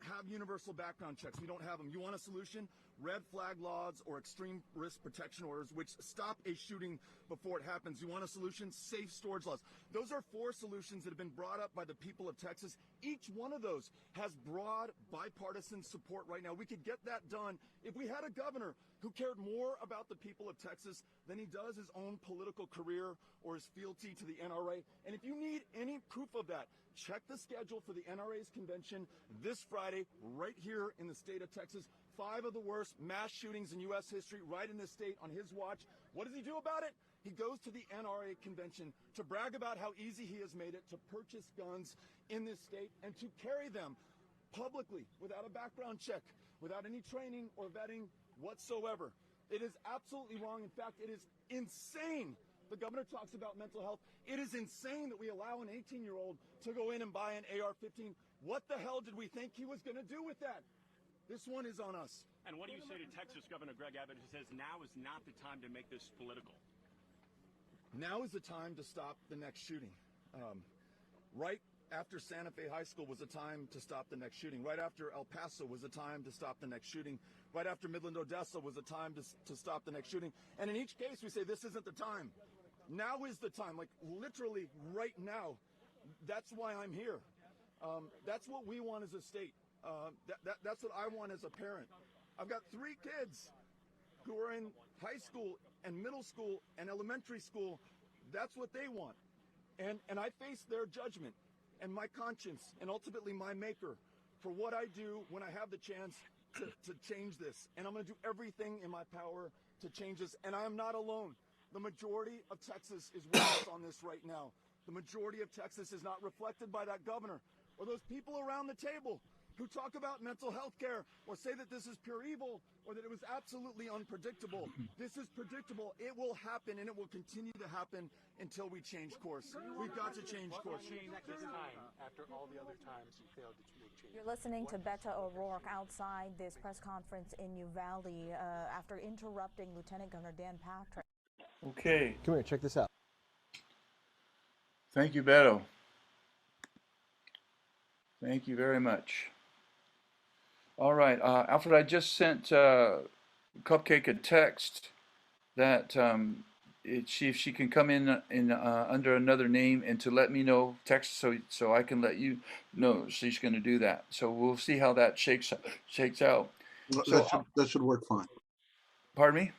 S10: Have universal background checks. We don't have them. You want a solution? Red flag laws or extreme risk protection orders, which stop a shooting before it happens. You want a solution? Safe storage laws. Those are 4 solutions that have been brought up by the people of Texas. Each one of those has broad bipartisan support right now. We could get that done if we had a governor who cared more about the people of Texas than he does his own political career or his fealty to the NRA. And if you need any proof of that, check the schedule for the NRA's convention this Friday right here in the state of Texas. 5 of the worst mass shootings in U.S. history right in this state on his watch. What does he do about it? He goes to the NRA convention to brag about how easy he has made it to purchase guns in this state and to carry them publicly without a background check, without any training or vetting whatsoever. It is absolutely wrong. In fact, it is insane. The governor talks about mental health. It is insane that we allow an 18-year-old to go in and buy an AR-15. What the hell did we think he was going to do with that? This one is on us.
S11: And what do you say to Texas Governor Greg Abbott, who says now is not the time to make this political?
S10: Now is the time to stop the next shooting. Right after Santa Fe High School was a time to stop the next shooting. Right after El Paso was a time to stop the next shooting. Right after Midland, Odessa was a time to stop the next shooting. And in each case, we say this isn't the time. Now is the time, like literally right now. That's why I'm here. That's what we want as a state. That's what I want as a parent. I've got 3 kids who are in high school and middle school and elementary school. That's what they want. And I face their judgment and my conscience and ultimately my maker for what I do when I have the chance to change this. And I'm going to do everything in my power to change this. And I am not alone. The majority of Texas is with us on this right now. The majority of Texas is not reflected by that governor or those people around the table who talk about mental health care or say that this is pure evil or that it was absolutely unpredictable. This is predictable. It will happen, and it will continue to happen until we change course. We've got to change course.
S13: This time, after all the other times you failed to make change.
S14: You're listening to Beto O'Rourke outside this press conference in Uvalde after interrupting Lieutenant Governor Dan Patrick.
S3: Okay.
S13: Come here, check this out.
S3: Thank you, Beto. Thank you very much. All right, Alfred, I just sent Cupcake a text that if she can come in under another name and to let me know, text so I can let you know she's going to do that. So we'll see how that shakes out.
S1: That should work fine.
S3: Pardon me?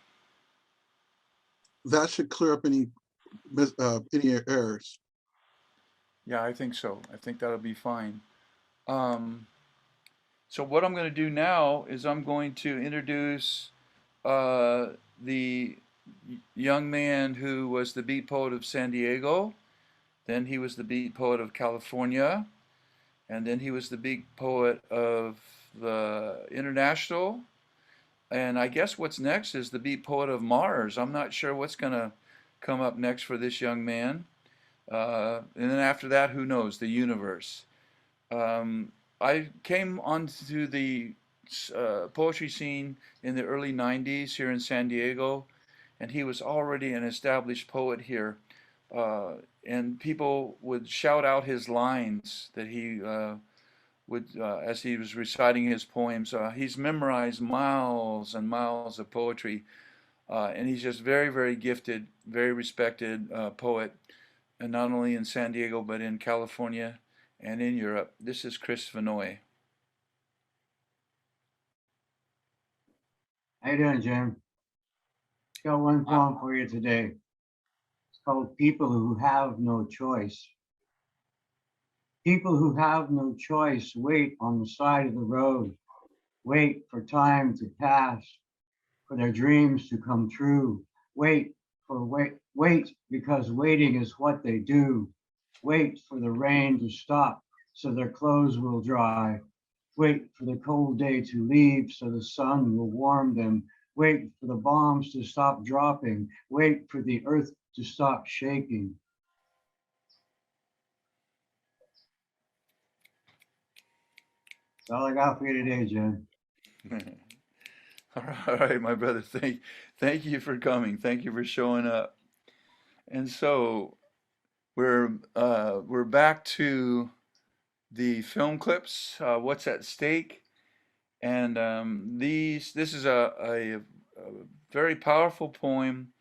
S1: That should clear up any errors.
S3: Yeah, I think so. I think that'll be fine. So what I'm going to do now is I'm going to introduce the young man who was the beat poet of San Diego, then he was the beat poet of California, and then he was the beat poet of the International, and I guess what's next is the beat poet of Mars. I'm not sure what's going to come up next for this young man. And then after that, who knows, the universe. I came onto the poetry scene in the early 90s here in San Diego, and he was already an established poet here. And people would shout out his lines that he would, as he was reciting his poems. He's memorized miles and miles of poetry, and he's just very, very gifted, very respected poet, and not only in San Diego, but in California and in Europe. This is Chris Vanoy.
S2: How you doing, Jim? Got one poem for you today. It's called People Who Have No Choice. People who have no choice wait on the side of the road Wait for time to pass, for their dreams to come true. Wait because waiting is what they do. Wait for the rain to stop so their clothes will dry. Wait for the cold day to leave so the sun will warm them. Wait for the bombs to stop dropping. Wait for the earth to stop shaking. That's all I got for you today, Jen.
S3: All right, my brother. Thank you for coming. Thank you for showing up. And so we're back to the film clips. What's at stake? And this is a very powerful poem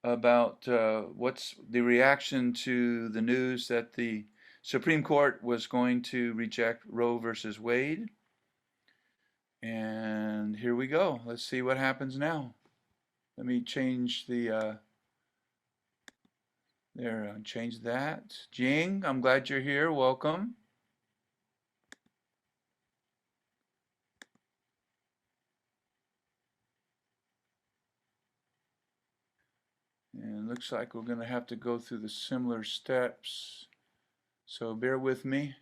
S3: about what's the reaction to the news that the Supreme Court was going to reject Roe versus Wade. And here we go. Let's see what happens now. Let me change the change that. Jing, I'm glad you're here. Welcome. And it looks like we're going to have to go through the similar steps. So bear with me.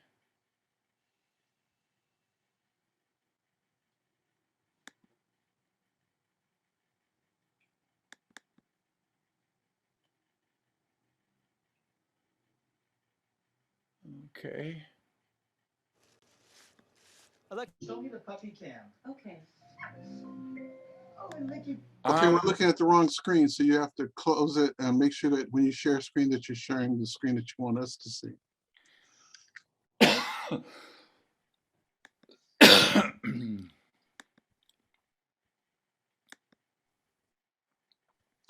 S3: Okay.
S15: Alexa, show me the puppy cam. Okay. Oh, and Mickey.
S1: Okay, we're looking at the wrong screen, so you have to close it and make sure that when you share a screen that you're sharing the screen that you want us to see.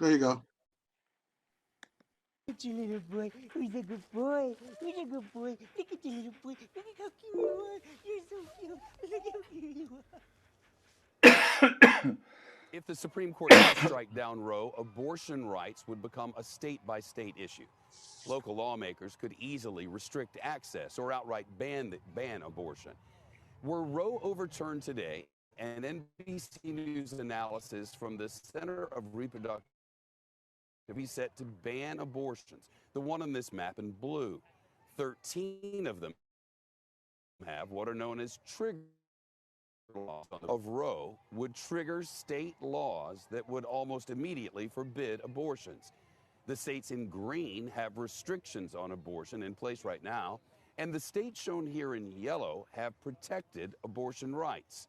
S1: There you go.
S16: Look at you, little boy. Who's a good boy? Who's a good boy? Look at you, little boy. Look at how cute you are. You're so cute. Look how cute you are.
S17: If the Supreme Court does strike down Roe, abortion rights would become a state-by-state issue. Local lawmakers could easily restrict access or outright ban abortion. Were Roe overturned today, an NBC News analysis from the Center of Reproductive be set to ban abortions, the one on this map in blue. 13 of them have what are known as trigger laws of Roe would trigger state laws that would almost immediately forbid abortions. The states in green have restrictions on abortion in place right now, and the states shown here in yellow have protected abortion rights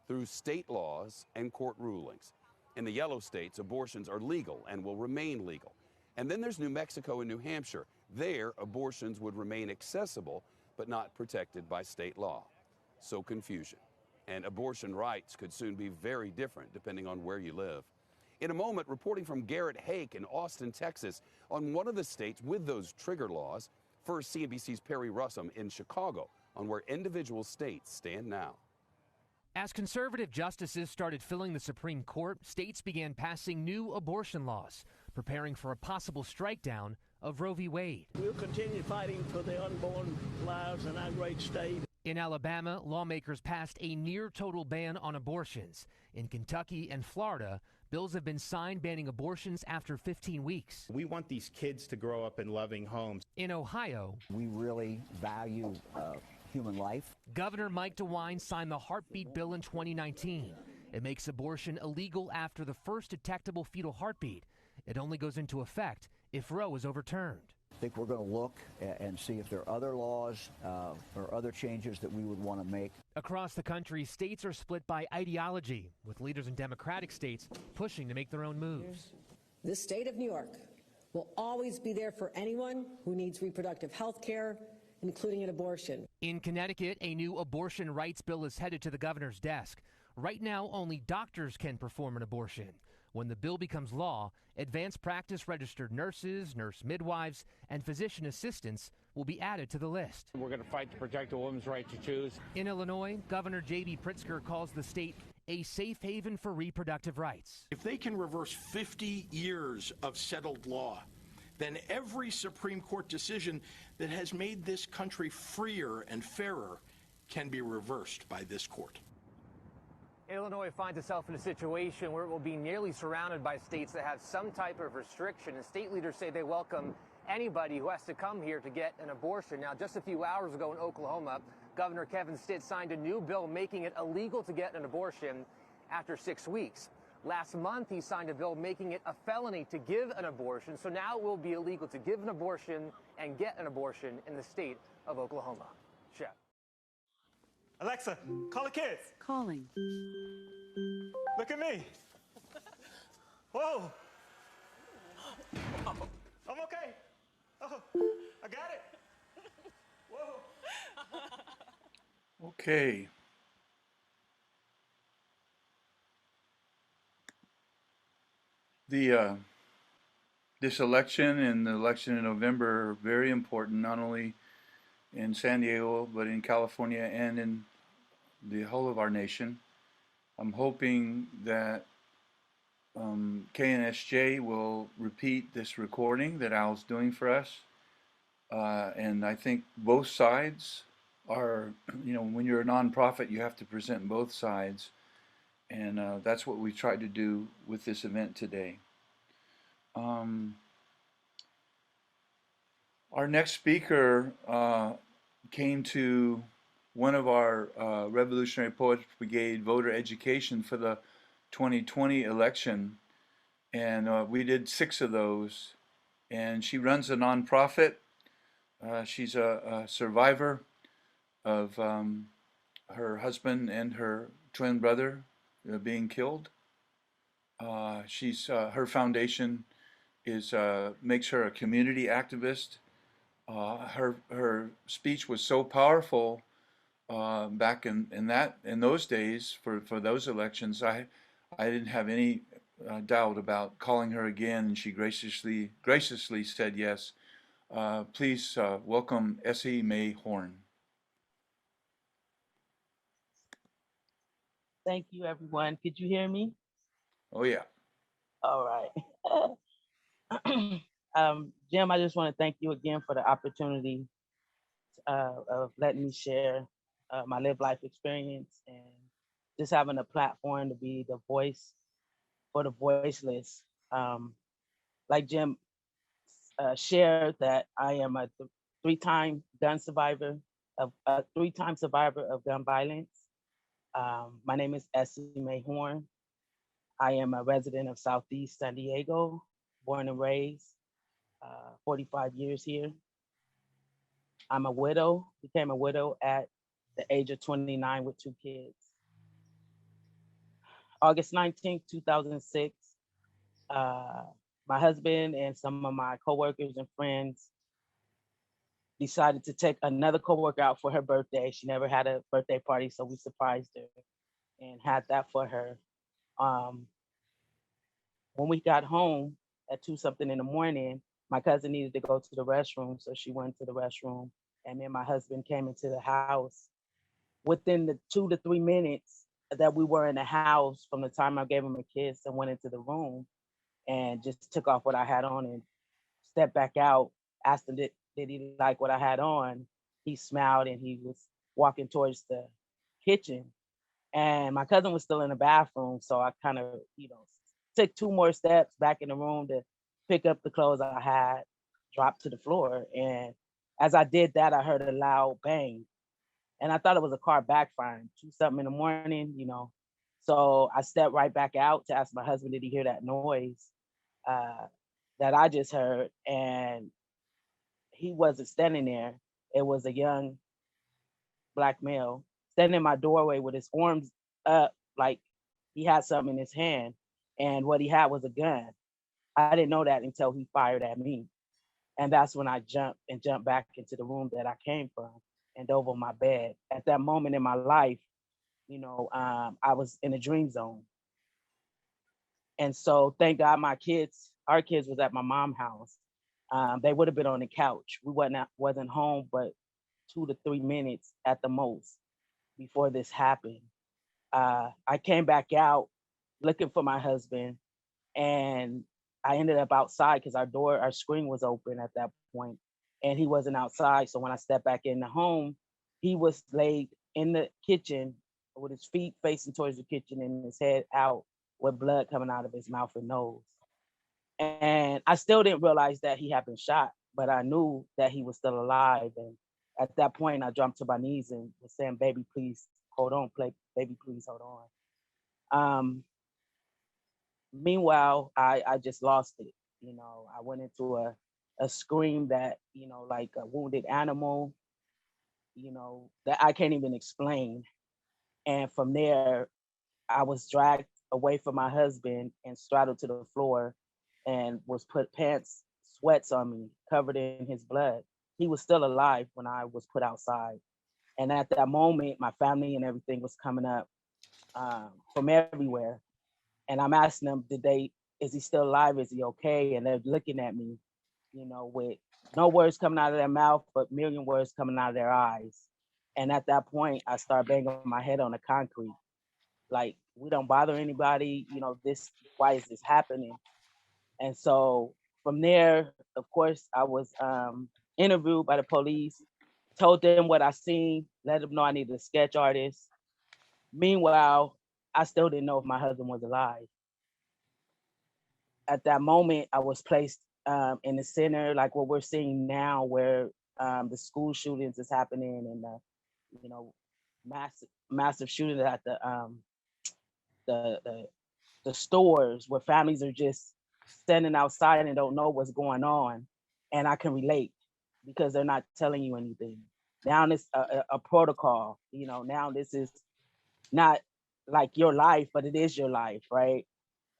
S17: through state laws and court rulings. In the yellow states, abortions are legal and will remain legal. And then there's New Mexico and New Hampshire. There, abortions would remain accessible, but not protected by state law. So confusion. And abortion rights could soon be very different depending on where you live. In a moment, reporting from Garrett Hake in Austin, Texas, on one of the states with those trigger laws. First, CNBC's Perry Russum in Chicago on where individual states stand now.
S18: As conservative justices started filling the Supreme Court, states began passing new abortion laws, preparing for a possible strikedown of Roe v. Wade.
S19: We'll continue fighting for the unborn lives in our great state.
S18: In Alabama, lawmakers passed a near-total ban on abortions. In Kentucky and Florida, bills have been signed banning abortions after 15 weeks.
S20: We want these kids to grow up in loving homes.
S18: In Ohio,
S21: we really value human life.
S18: Governor Mike DeWine signed the heartbeat bill in 2019. It makes abortion illegal after the first detectable fetal heartbeat. It only goes into effect if Roe is overturned.
S21: I think we're going to look and see if there are other laws or other changes that we would want to make.
S18: Across the country, states are split by ideology, with leaders in Democratic states pushing to make their own moves.
S22: The state of New York will always be there for anyone who needs reproductive health care, including an abortion.
S18: In Connecticut, a new abortion rights bill is headed to the governor's desk. Right now, only doctors can perform an abortion. When the bill becomes law, advanced practice registered nurses, nurse midwives, and physician assistants will be added to the list.
S23: We're going to fight to protect a woman's right to choose.
S18: In Illinois, Governor J.B. Pritzker calls the state a safe haven for reproductive rights.
S24: If they can reverse 50 years of settled law, then every Supreme Court decision that has made this country freer and fairer can be reversed by this court.
S18: Illinois finds itself in a situation where it will be nearly surrounded by states that have some type of restriction, and state leaders say they welcome anybody who has to come here to get an abortion. Now, just a few hours ago in Oklahoma, Governor Kevin Stitt signed a new bill making it illegal to get an abortion after 6 weeks. Last month, he signed a bill making it a felony to give an abortion, so now it will be illegal to give an abortion and get an abortion in the state of Oklahoma. Chef.
S4: Alexa, call the kids.
S5: Calling.
S4: Look at me. Whoa. I'm okay. Oh, I got it. Whoa.
S3: Okay. This election and the election in November are very important, not only in San Diego, but in California and in the whole of our nation. I'm hoping that KNSJ will repeat this recording that Al's doing for us. And I think both sides are, when you're a nonprofit, you have to present both sides. And that's what we tried to do with this event today. Our next speaker came to one of our Revolutionary Poets Brigade voter education for the 2020 election, and we did 6 of those. And she runs a nonprofit. She's a survivor of her husband and her twin brother being killed. Her foundation makes her a community activist. Her speech was so powerful back in those days for those elections. I didn't have any doubt about calling her again, and she graciously said yes. Please welcome Essie Mae Horn.
S7: Thank you, everyone. Could you hear me?
S3: Oh yeah.
S7: All right. Jim, I just want to thank you again for the opportunity of letting me share my lived life experience and just having a platform to be the voice for the voiceless. Like Jim shared, that I am a 3-time gun survivor, of a 3-time survivor of gun violence. My name is Essie Mae Horn. I am a resident of Southeast San Diego, born and raised, 45 years here. I'm a widow, became a widow at the age of 29 with 2 kids. August 19th, 2006, my husband and some of my coworkers and friends decided to take another coworker out for her birthday. She never had a birthday party, so we surprised her and had that for her. When we got home at 2-something in the morning, my cousin needed to go to the restroom, so she went to the restroom, and me and my husband came into the house. Within the 2 to 3 minutes that we were in the house, from the time I gave him a kiss and went into the room and just took off what I had on and stepped back out, asked him did he like what I had on. He smiled and he was walking towards the kitchen. And my cousin was still in the bathroom, so I kind of, took 2 more steps back in the room to pick up the clothes I had, dropped to the floor. And as I did that, I heard a loud bang. And I thought it was a car backfiring, 2-something in the morning, So I stepped right back out to ask my husband, did he hear that noise that I just heard? And he wasn't standing there. It was a young Black male standing in my doorway with his arms up, like he had something in his hand. And what he had was a gun. I didn't know that until he fired at me. And that's when I jumped back into the room that I came from and over my bed. At that moment in my life, I was in a dream zone. And so thank God our kids was at my mom's house. They would have been on the couch. We wasn't home, but 2 to 3 minutes at the most before this happened. I came back out looking for my husband, and I ended up outside because our screen was open at that point, and he wasn't outside. So when I stepped back in the home, he was laid in the kitchen with his feet facing towards the kitchen and his head out with blood coming out of his mouth and nose. And I still didn't realize that he had been shot, but I knew that he was still alive. And at that point, I jumped to my knees and was saying, "Baby, please hold on, baby, please hold on." Meanwhile, I just lost it. You know, I went into a scream that, you know, like a wounded animal, you know, that I can't even explain. And from there, I was dragged away from my husband and straddled to the floor and was put pants, sweats on me, covered in his blood. He was still alive when I was put outside. And at that moment, my family and everything was coming up from everywhere. And I'm asking them, is he still alive? Is he okay? And they're looking at me, you know, with no words coming out of their mouth, but million words coming out of their eyes. And at that point, I start banging my head on the concrete. Like, we don't bother anybody, you know, why is this happening? And so from there, of course, I was interviewed by the police, told them what I seen, let them know I needed a sketch artist. Meanwhile, I still didn't know if my husband was alive. At that moment, I was placed in the center, like what we're seeing now, where the school shootings is happening and you know, massive shootings at the the stores where families are just standing outside and don't know what's going on. And I can relate because they're not telling you anything. Now it's a protocol, you know, now this is not like your life, but it is your life, right?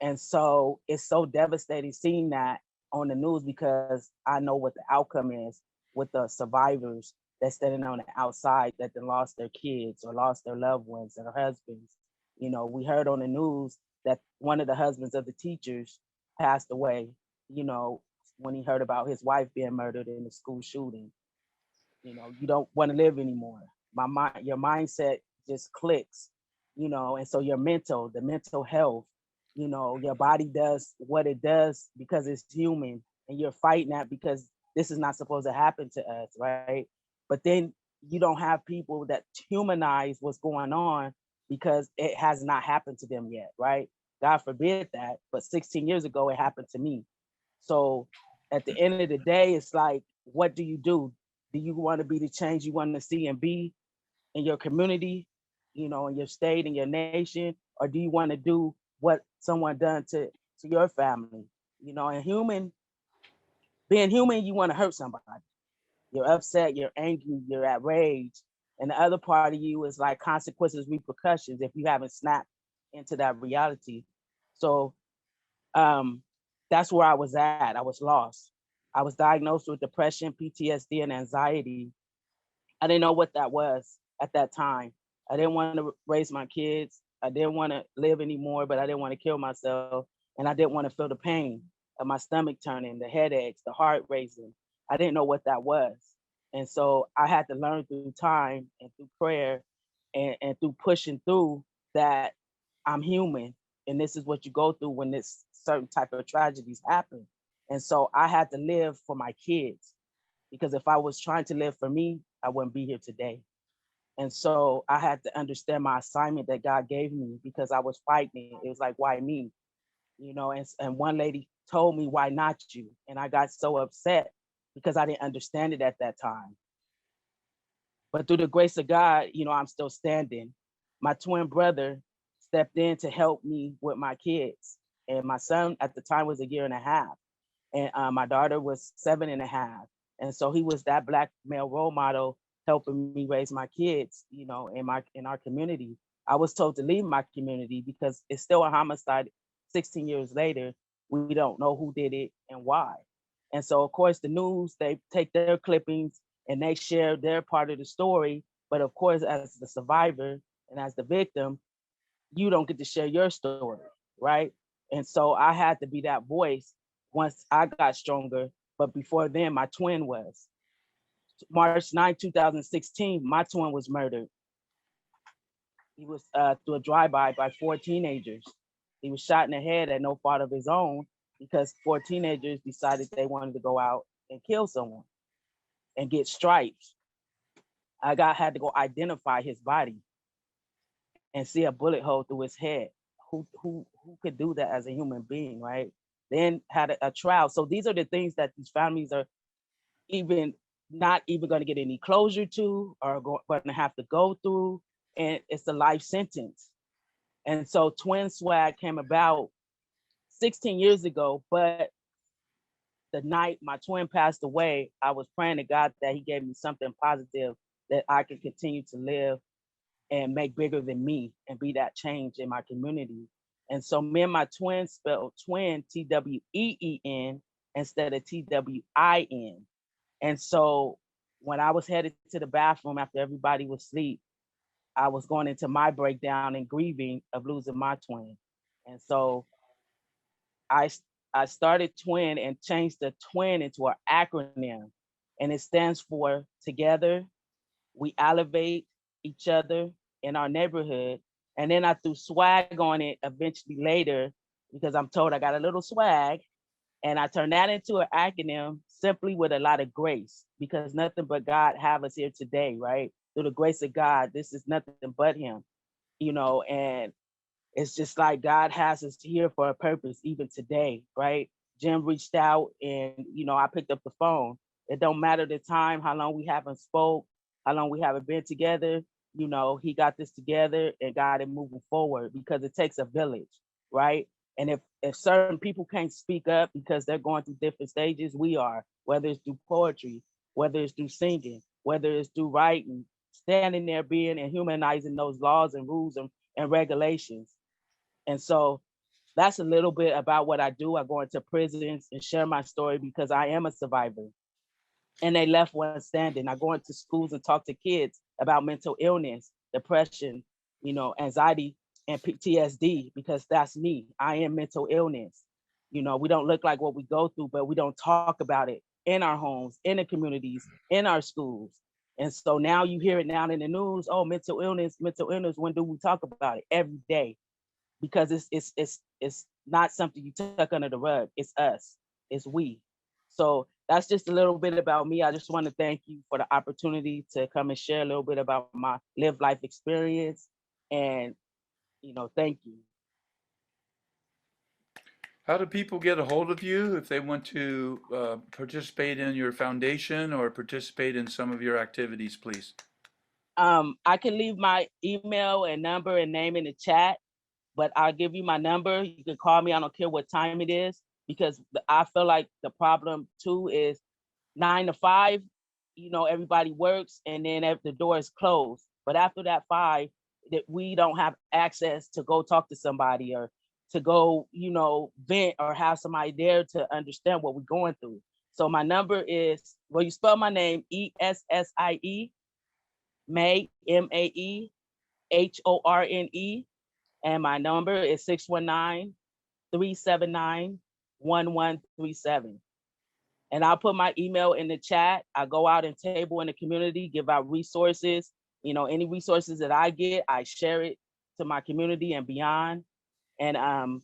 S7: And so it's so devastating seeing that on the news because I know what the outcome is with the survivors that's standing on the outside that then lost their kids or lost their loved ones, their husbands. You know, we heard on the news that one of the husbands of the teachers passed away, you know, when he heard about his wife being murdered in the school shooting. You know, you don't want to live anymore. Your mindset just clicks, you know, and so the mental health, you know, your body does what it does because it's human and you're fighting that because this is not supposed to happen to us, right? But then you don't have people that humanize what's going on because it has not happened to them yet, right? God forbid that, but 16 years ago, it happened to me. So at the end of the day, it's like, what do you do? Do you want to be the change you want to see and be in your community, you know, in your state, in your nation, or do you want to do what someone done to your family? You know, and being human, you want to hurt somebody. You're upset, you're angry, you're outraged. And the other part of you is like consequences, repercussions if you haven't snapped into that reality. So that's where I was at. I was lost. I was diagnosed with depression, PTSD, and anxiety. I didn't know what that was at that time. I didn't want to raise my kids. I didn't want to live anymore, but I didn't want to kill myself. And I didn't want to feel the pain of my stomach turning, the headaches, the heart racing. I didn't know what that was. And so I had to learn through time and through prayer and through pushing through that I'm human. And this is what you go through when this certain type of tragedies happen. And so I had to live for my kids because if I was trying to live for me, I wouldn't be here today. And so I had to understand my assignment that God gave me because I was fighting. It was like, why me? You know, and one lady told me, why not you? And I got so upset because I didn't understand it at that time. But through the grace of God, you know, I'm still standing. My twin brother stepped in to help me with my kids. And my son at the time was a year and a half. And my daughter was 7.5. And so he was that Black male role model helping me raise my kids, you know, in our community. I was told to leave my community because it's still a homicide 16 years later. We don't know who did it and why. And so, of course, the news, they take their clippings and they share their part of the story. But of course, as the survivor and as the victim, you don't get to share your story, right? And so I had to be that voice once I got stronger. But before then, my twin was. March 9, 2016, my twin was murdered. He was through a drive-by by 4 teenagers. He was shot in the head at no fault of his own because 4 teenagers decided they wanted to go out and kill someone and get stripes. Had to go identify his body. and see a bullet hole through his head. Who could do that as a human being, right? Then had a trial. So these are the things that these families are even not even going to get any closure to, or going to have to go through, and it's a life sentence. And so Twin Swag came about 16 years ago, but the night my twin passed away, I was praying to God that he gave me something positive that I could continue to live and make bigger than me and be that change in my community. And so me and my twin spelled twin Tween instead of Twin. And so when I was headed to the bathroom after everybody was asleep, I was going into my breakdown and grieving of losing my twin. And so I I started Twin and changed the Twin into an acronym, and it stands for Together We Elevate Each Other in Our Neighborhood. And then I threw swag on it eventually later because I'm told I got a little swag, and I turned that into an acronym simply with a lot of grace, because nothing but God have us here today, right? Through the grace of God, this is nothing but Him, and it's just like God has us here for a purpose, even today, right? Jim reached out and, I picked up the phone. It don't matter the time, how long we haven't spoke, how long we haven't been together, he got this together and got it moving forward, because it takes a village, right? And if certain people can't speak up because they're going through different stages, we are, whether it's through poetry, whether it's through singing, whether it's through writing, standing there being and humanizing those laws and rules and regulations. And so that's a little bit about what I do. I go into prisons and share my story because I am a survivor. And they left one standing. I go into schools and talk to kids about mental illness, depression, anxiety, and PTSD, because that's me. I am mental illness. We don't look like what we go through, but we don't talk about it in our homes, in the communities, in our schools. And so now you hear it now in the news. Oh, mental illness, mental illness. When do we talk about it? Every day, because it's not something you tuck under the rug. It's us. It's we. So that's just a little bit about me. I just want to thank you for the opportunity to come and share a little bit about my live life experience. And thank you.
S3: How do people get a hold of you if they want to participate in your foundation or participate in some of your activities, please?
S7: I can leave my email and number and name in the chat, but I'll give you my number. You can call me. I don't care what time it is, because I feel like the problem too is 9 to 5, everybody works, and then the door is closed. But after that 5, that we don't have access to go talk to somebody, or to go, vent, or have somebody there to understand what we're going through. So my number is, well, you spell my name ESSIE, Mae, MAEHORNE, and my number is 619-379-1137. And I'll put my email in the chat. I go out and table in the community, give out resources. Any resources that I get, I share it to my community and beyond. And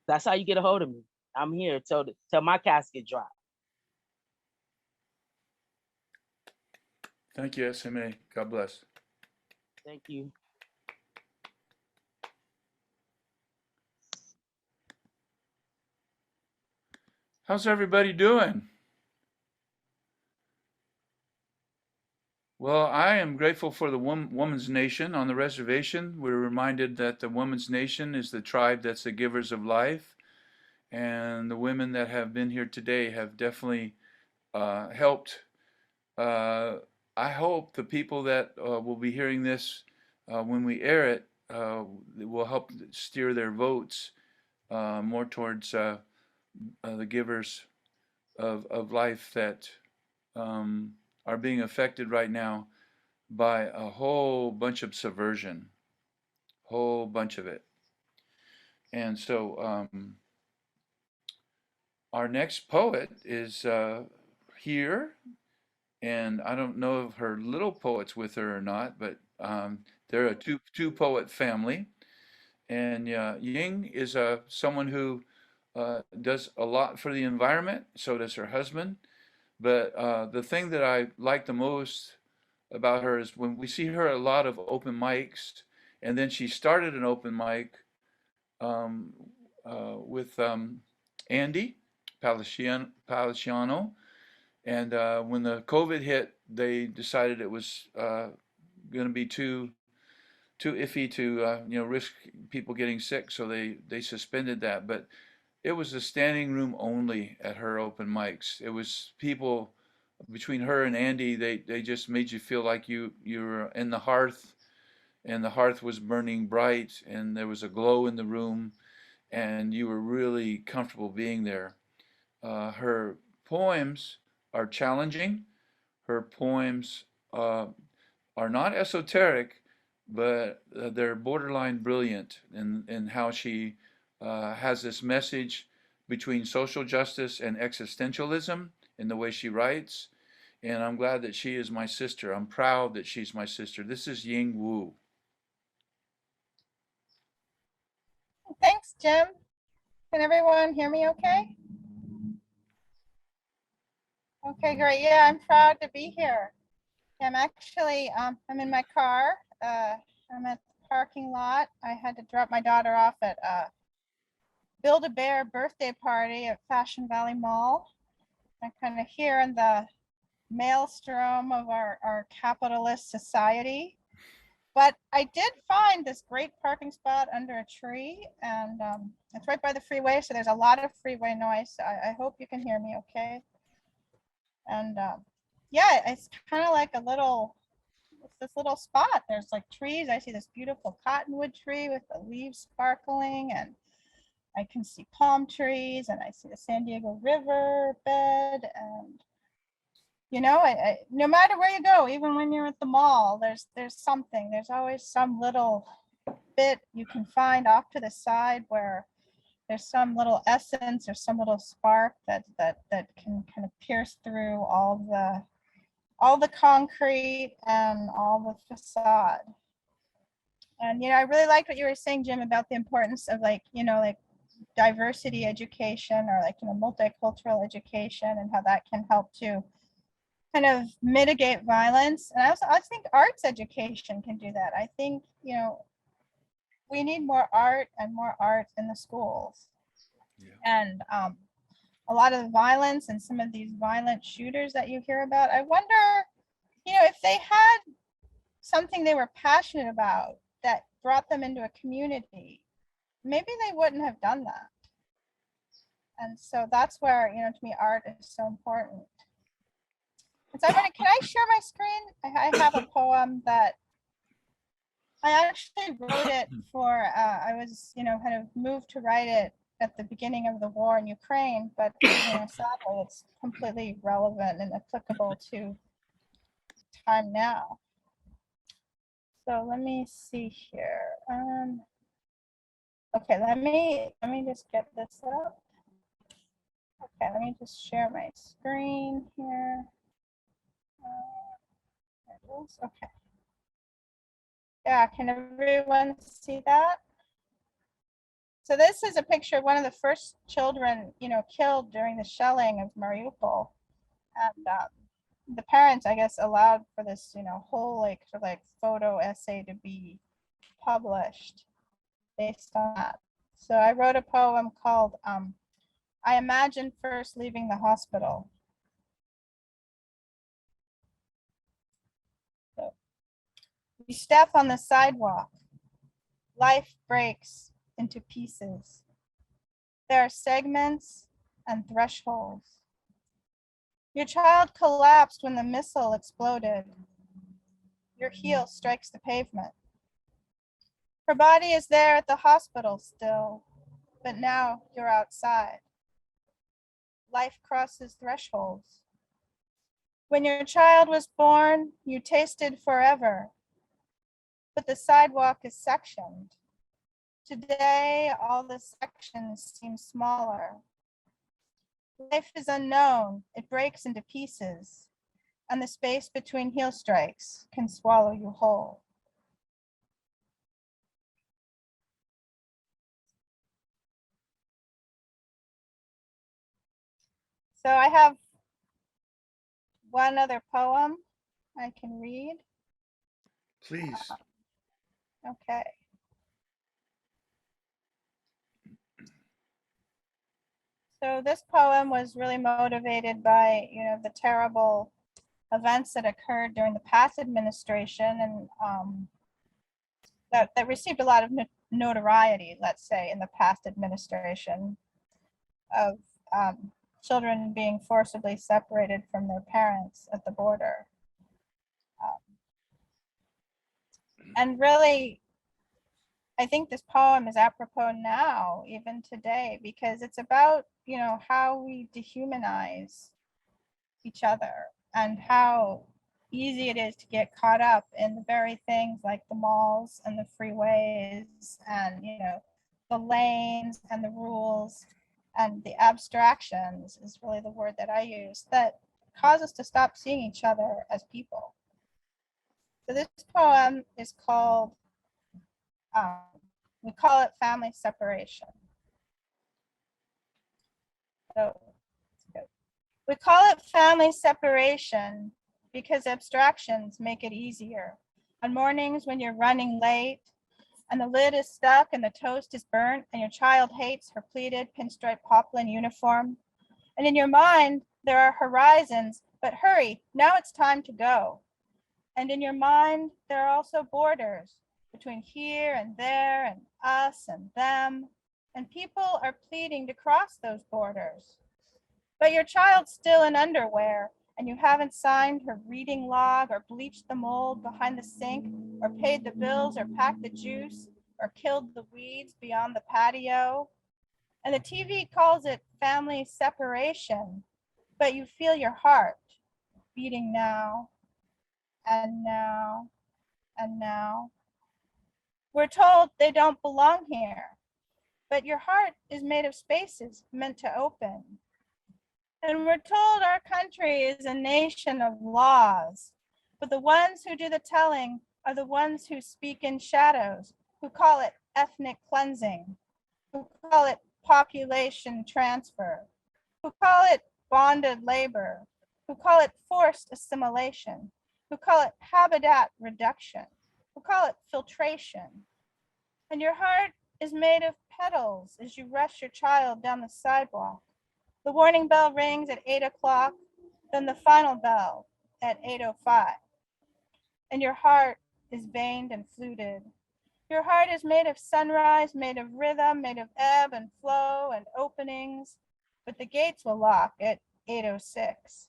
S7: that's how you get a hold of me. I'm here till my casket drop.
S3: Thank you, SMA. God bless.
S7: Thank you.
S3: How's everybody doing? Well, I am grateful for the Woman's Nation on the reservation. We're reminded that the Woman's Nation is the tribe that's the givers of life. And the women that have been here today have definitely helped. I hope the people that will be hearing this when we air it will help steer their votes more towards the givers of life that are being affected right now by a whole bunch of subversion, whole bunch of it. And so our next poet is here, and I don't know if her little poet's with her or not, but they're a two poet family. And Ying is someone who does a lot for the environment. So does her husband. But the thing that I like the most about her is when we see her at a lot of open mics And then she started an open mic with Andy Paliciano. And when the COVID hit, they decided it was going to be too iffy to risk people getting sick, so they suspended that. But it was a standing room only at her open mics. It was people between her and Andy. They just made you feel like you were in the hearth, and the hearth was burning bright, and there was a glow in the room, and you were really comfortable being there. Her poems are challenging. Her poems are not esoteric, but they're borderline brilliant in how she has this message between social justice and existentialism in the way she writes. And I'm glad that she is my sister. I'm proud that she's my sister. This is Ying Wu.
S5: Thanks, Jim. Can everyone hear me okay? Okay, great. Yeah, I'm proud to be here. I'm actually, I'm in my car. I'm at the parking lot. I had to drop my daughter off at Build-A-Bear birthday party at Fashion Valley Mall. I'm kind of here in the maelstrom of our capitalist society. But I did find this great parking spot under a tree, and it's right by the freeway, so there's a lot of freeway noise. So I hope you can hear me okay. And yeah, it's kind of like it's this little spot. There's like trees. I see this beautiful cottonwood tree with the leaves sparkling, and I can see palm trees, and I see the San Diego River bed, and no matter where you go, even when you're at the mall, there's something. There's always some little bit you can find off to the side where there's some little essence or some little spark that can kind of pierce through all the concrete and all the facade. And I really liked what you were saying, Jim, about the importance of like diversity education, or like multicultural education, and how that can help to kind of mitigate violence. And I think arts education can do that. I think we need more art in the schools. And a lot of the violence and some of these violent shooters that you hear about, I wonder if they had something they were passionate about that brought them into a community, maybe they wouldn't have done that. And so that's where to me art is so important. And so can I share my screen? I have a poem that I actually wrote it for, I was, kind of moved to write it at the beginning of the war in Ukraine, but sadly it's completely relevant and applicable to time now. So let me see here. Okay, let me just get this up. Okay, let me just share my screen here. There it is. Okay. Yeah, can everyone see that? So this is a picture of one of the first children, killed during the shelling of Mariupol. And the parents, I guess, allowed for this, whole sort of photo essay to be published based on that. So I wrote a poem called I Imagine First Leaving the Hospital. So, we step on the sidewalk. Life breaks into pieces. There are segments and thresholds. Your child collapsed when the missile exploded. Your heel strikes the pavement. Her body is there at the hospital still, but now you're outside. Life crosses thresholds. When your child was born, you tasted forever, but the sidewalk is sectioned. Today, all the sections seem smaller. Life is unknown, it breaks into pieces, and the space between heel strikes can swallow you whole. So I have one other poem I can read.
S3: Please.
S5: Okay. So this poem was really motivated by, the terrible events that occurred during the past administration, and that received a lot of notoriety, let's say, in the past administration, of children being forcibly separated from their parents at the border. And really, I think this poem is apropos now, even today, because it's about, how we dehumanize each other and how easy it is to get caught up in the very things like the malls and the freeways and, the lanes and the rules and the abstractions is really the word that I use, that cause us to stop seeing each other as people. So this poem is called, we call it family separation. So we call it family separation because abstractions make it easier. On mornings when you're running late and the lid is stuck and the toast is burnt and your child hates her pleated pinstripe poplin uniform. And in your mind, there are horizons, but hurry, now it's time to go. And in your mind, there are also borders between here and there and us and them. And people are pleading to cross those borders. But your child's still in underwear and you haven't signed her reading log or bleached the mold behind the sink or paid the bills or packed the juice or killed the weeds beyond the patio. And the TV calls it family separation, but you feel your heart beating now and now and now. We're told they don't belong here, but your heart is made of spaces meant to open. And we're told our country is a nation of laws, but the ones who do the telling are the ones who speak in shadows, who call it ethnic cleansing, who call it population transfer, who call it bonded labor, who call it forced assimilation, who call it habitat reduction, who call it filtration. And your heart is made of petals as you rush your child down the sidewalk. The warning bell rings at 8 o'clock, then the final bell at 8:05. And your heart is veined and fluted. Your heart is made of sunrise, made of rhythm, made of ebb and flow and openings, but the gates will lock at 8:06.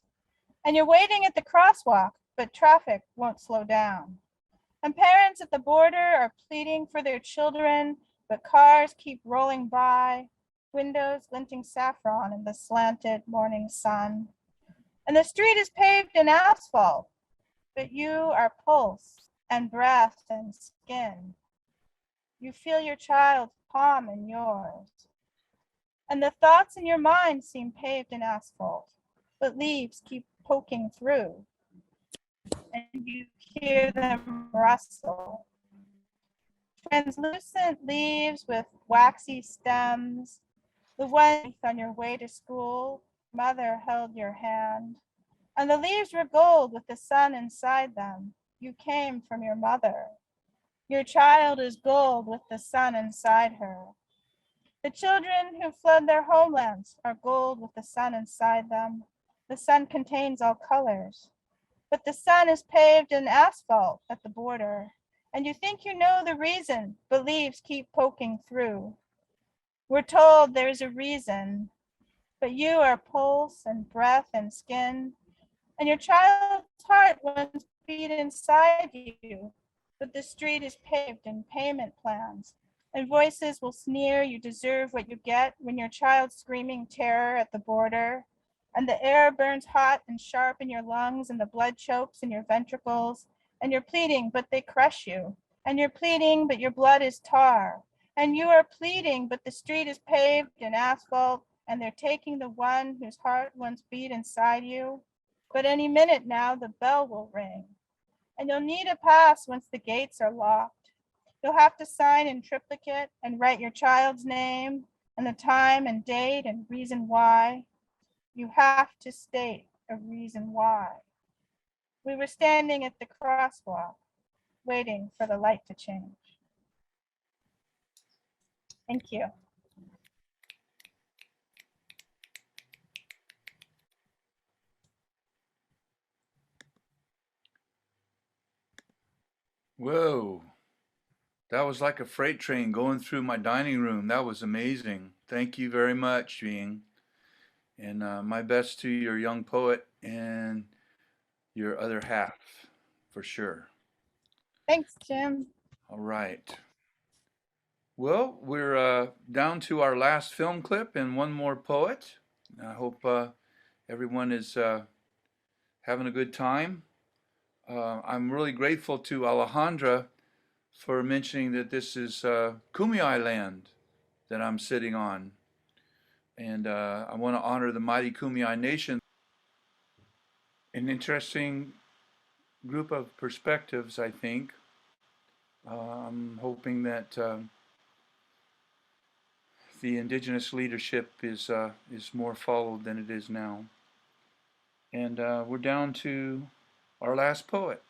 S5: And you're waiting at the crosswalk, but traffic won't slow down. And parents at the border are pleading for their children, but cars keep rolling by, windows glinting saffron in the slanted morning sun. And the street is paved in asphalt, but you are pulse and breath and skin. You feel your child's palm in yours. And the thoughts in your mind seem paved in asphalt, but leaves keep poking through. And you hear them rustle. Translucent leaves with waxy stems. The one on your way to school, mother held your hand. And the leaves were gold with the sun inside them. You came from your mother. Your child is gold with the sun inside her. The children who fled their homelands are gold with the sun inside them. The sun contains all colors. But the sun is paved in asphalt at the border. And you think you know the reason, but leaves keep poking through. We're told there's a reason, but you are pulse and breath and skin. And your child's heart wants to beat inside you, but the street is paved in payment plans. And voices will sneer you deserve what you get when your child's screaming terror at the border. And the air burns hot and sharp in your lungs and the blood chokes in your ventricles. And you're pleading, but they crush you. And you're pleading, but your blood is tar. And you are pleading, but the street is paved in asphalt and they're taking the one whose heart once beat inside you. But any minute now, the bell will ring. And you'll need a pass once the gates are locked. You'll have to sign in triplicate and write your child's name and the time and date and reason why. You have to state a reason why. We were standing at the crosswalk, waiting for the light to change. Thank you.
S3: Whoa. That was like a freight train going through my dining room. That was amazing. Thank you very much, Jean. And my best to your young poet and your other half, for sure.
S5: Thanks, Jim.
S3: All right. Well, we're down to our last film clip and one more poet. I hope everyone is having a good time. I'm really grateful to Alejandra for mentioning that this is Kumeyaay land that I'm sitting on. And I want to honor the mighty Kumeyaay Nation. An interesting group of perspectives, I think. I'm hoping that the indigenous leadership is more followed than it is now. And we're down to our last poet.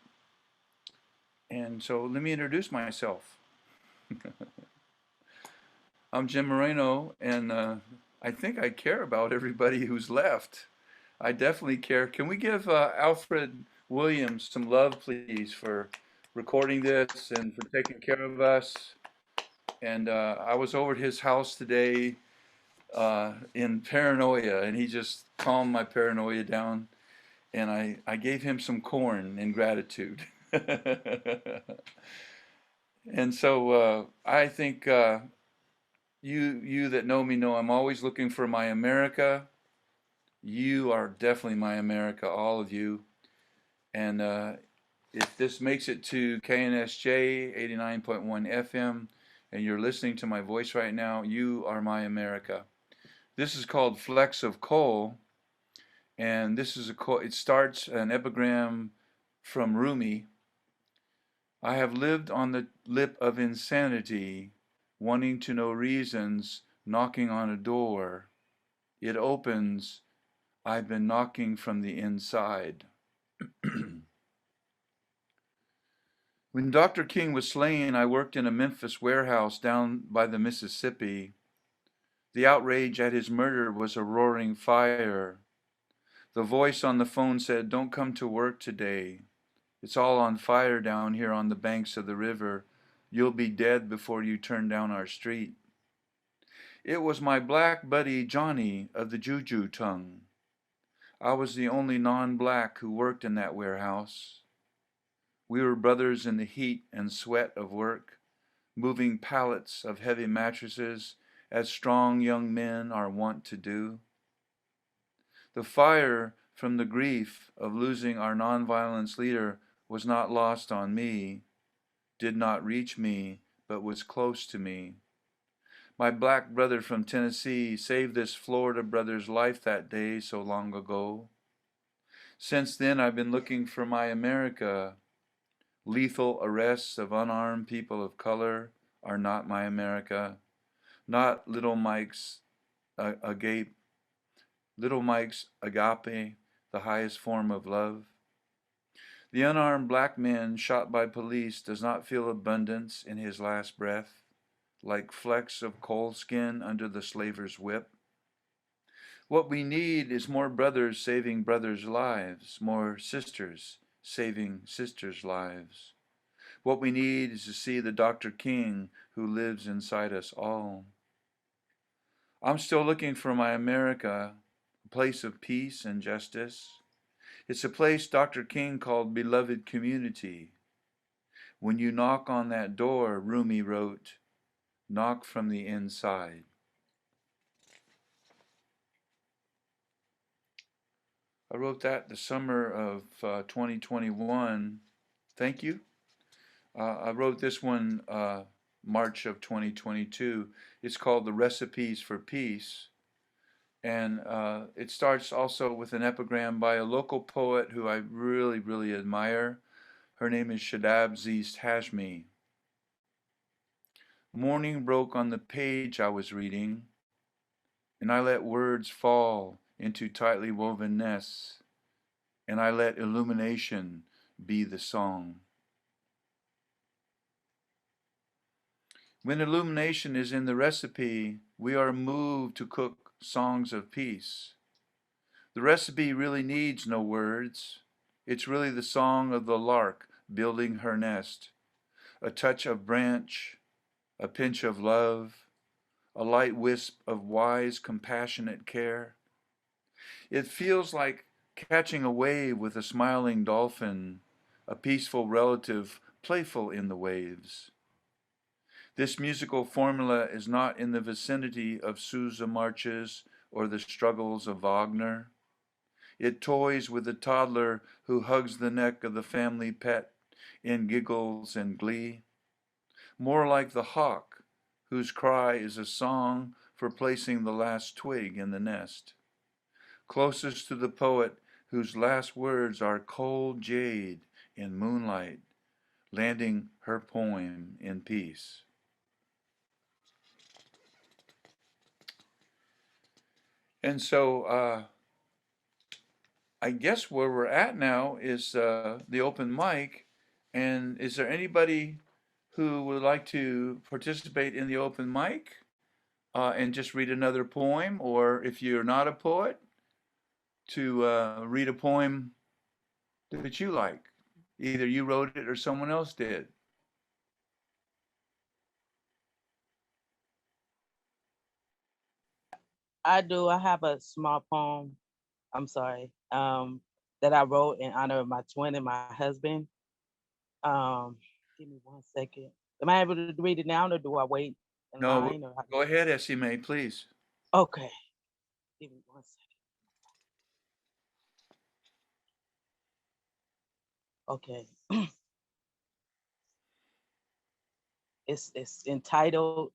S3: And so let me introduce myself. I'm Jim Moreno, and I think I care about everybody who's left. I definitely care. Can we give Alfred Williams some love, please, for recording this and for taking care of us? And I was over at his house today in paranoia, and he just calmed my paranoia down. And I gave him some corn in gratitude. And so I think you that know me know I'm always looking for my America. You are definitely my America, all of you. And if this makes it to KNSJ 89.1 FM and you're listening to my voice right now, you are my America. This is called Flecks of Coal. And this is it starts an epigram from Rumi. I have lived on the lip of insanity, wanting to know reasons, knocking on a door. It opens. I've been knocking from the inside. When Dr. King was slain, I worked in a Memphis warehouse down by the Mississippi. The outrage at his murder was a roaring fire. The voice on the phone said, "Don't come to work today. It's all on fire down here on the banks of the river. You'll be dead before you turn down our street." It was my black buddy Johnny of the Juju tongue. I was the only non-black who worked in that warehouse. We were brothers in the heat and sweat of work, moving pallets of heavy mattresses as strong young men are wont to do. The fire from the grief of losing our nonviolence leader was not lost on me, did not reach me, but was close to me. My black brother from Tennessee saved this Florida brother's life that day so long ago. Since then, I've been looking for my America. Lethal arrests of unarmed people of color are not my America. Not Little Mike's agape, the highest form of love. The unarmed black man shot by police does not feel abundance in his last breath, like flecks of coal skin under the slaver's whip. What we need is more brothers saving brothers' lives, more sisters saving sisters' lives. What we need is to see the Dr. King who lives inside us all. I'm still looking for my America, a place of peace and justice. It's a place Dr. King called beloved community. When you knock on that door, Rumi wrote, knock from the inside. I wrote that the summer of 2021. Thank you. I wrote this one March of 2022. It's called The Recipes for Peace. And it starts also with an epigram by a local poet who I really, really admire. Her name is Shadab Zeest Hashmi. Morning broke on the page I was reading, and I let words fall into tightly woven nests, and I let illumination be the song. When illumination is in the recipe, we are moved to cook songs of peace. The recipe really needs no words. It's really the song of the lark building her nest. A touch of branch, a pinch of love, a light wisp of wise, compassionate care. It feels like catching a wave with a smiling dolphin, a peaceful relative, playful in the waves. This musical formula is not in the vicinity of Sousa marches or the struggles of Wagner. It toys with the toddler who hugs the neck of the family pet in giggles and glee. More like the hawk, whose cry is a song for placing the last twig in the nest. Closest to the poet whose last words are cold jade in moonlight, landing her poem in peace. And so I guess where we're at now is the open mic. And is there anybody who would like to participate in the open mic and just read another poem? Or if you're not a poet, to read a poem that you like. Either you wrote it or someone else did.
S7: I do. I have a small poem. I'm sorry. That I wrote in honor of my twin and my husband. Give me 1 second. Am I able to read it now, or do I wait in
S3: No,
S7: line? Or
S3: go ahead, Esime, please.
S7: okay. Give me 1 second. Okay. It's entitled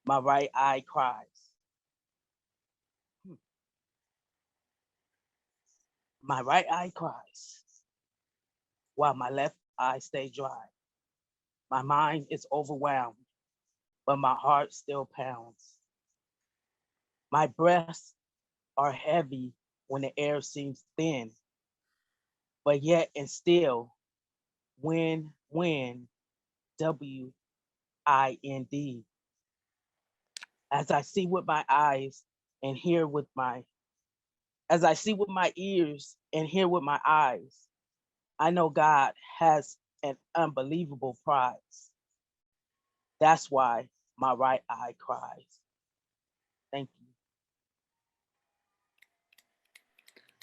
S7: "My Right Eye Cries." My right eye cries while my left eye stays dry. My mind is overwhelmed, but my heart still pounds. My breaths are heavy when the air seems thin, but yet and still, wind, WIND. As I see with my eyes and hear with my, as I see with my ears and hear with my eyes, I know God has an unbelievable prize. That's why my right eye cries. Thank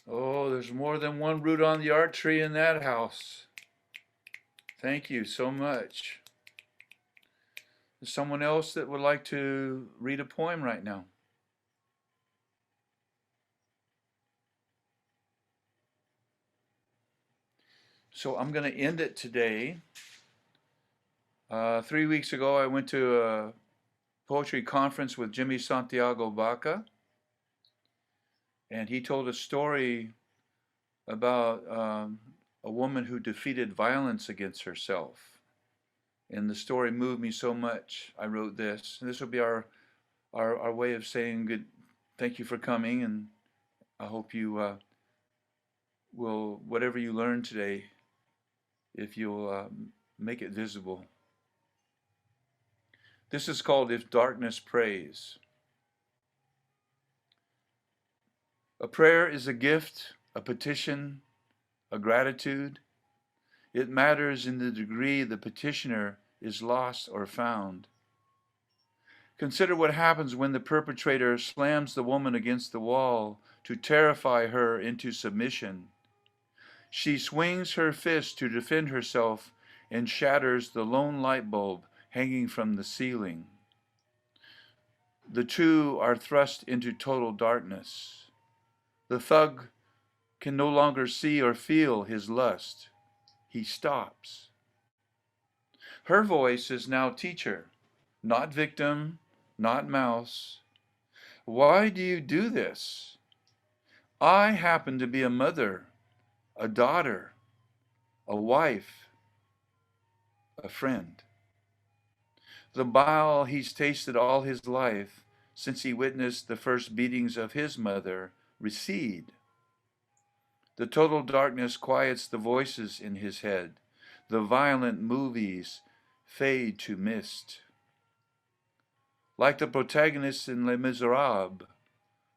S7: you.
S3: Oh, there's more than one root on the art tree in that house. Thank you so much. Is someone else that would like to read a poem right now? So I'm going to end it today. 3 weeks ago, I went to a poetry conference with Jimmy Santiago Baca, and he told a story about a woman who defeated violence against herself. And the story moved me so much, I wrote this. And this will be our way of saying good. Thank you for coming, and I hope you will, whatever you learned today, if you'll make it visible. This is called If Darkness Prays. A prayer is a gift, a petition, a gratitude. It matters in the degree the petitioner is lost or found. Consider what happens when the perpetrator slams the woman against the wall to terrify her into submission. She swings her fist to defend herself and shatters the lone light bulb hanging from the ceiling. The two are thrust into total darkness. The thug can no longer see or feel his lust. He stops. Her voice is now teacher, not victim, not mouse. Why do you do this? I happen to be a mother, a daughter, a wife, a friend. The bile he's tasted all his life since he witnessed the first beatings of his mother recede. The total darkness quiets the voices in his head. The violent movies fade to mist. Like the protagonist in Les Miserables,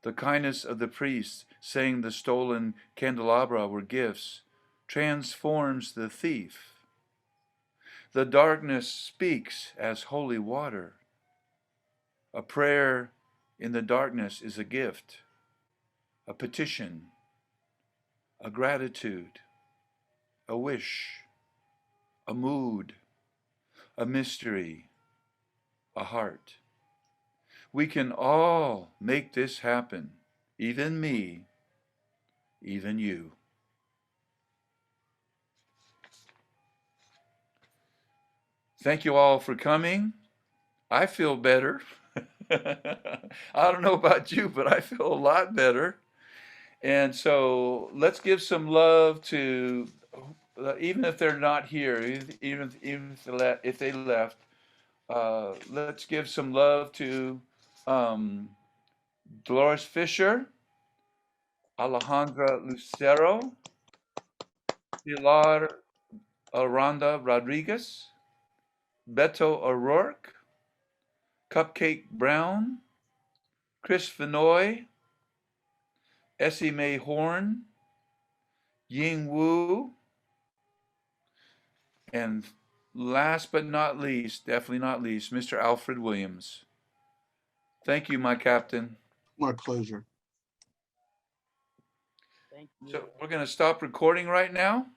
S3: the kindness of the priest, saying the stolen candelabra were gifts, transforms the thief. The darkness speaks as holy water. A prayer in the darkness is a gift, a petition, a gratitude, a wish, a mood, a mystery, a heart. We can all make this happen, even me, even you. Thank you all for coming. I feel better. I don't know about you, but I feel a lot better. And so let's give some love to, even if they're not here, even if they left, let's give some love to um, Dolores Fisher, Alejandra Lucero, Pilar Aranda Rodriguez, Beto O'Rourke, Cupcake Brown, Chris Fenoy, Essie Mae Horn, Ying Wu, and last but not least, definitely not least, Mr. Alfred Williams. Thank you, my captain.
S1: My pleasure.
S7: Thank you.
S3: So we're going to stop recording right now.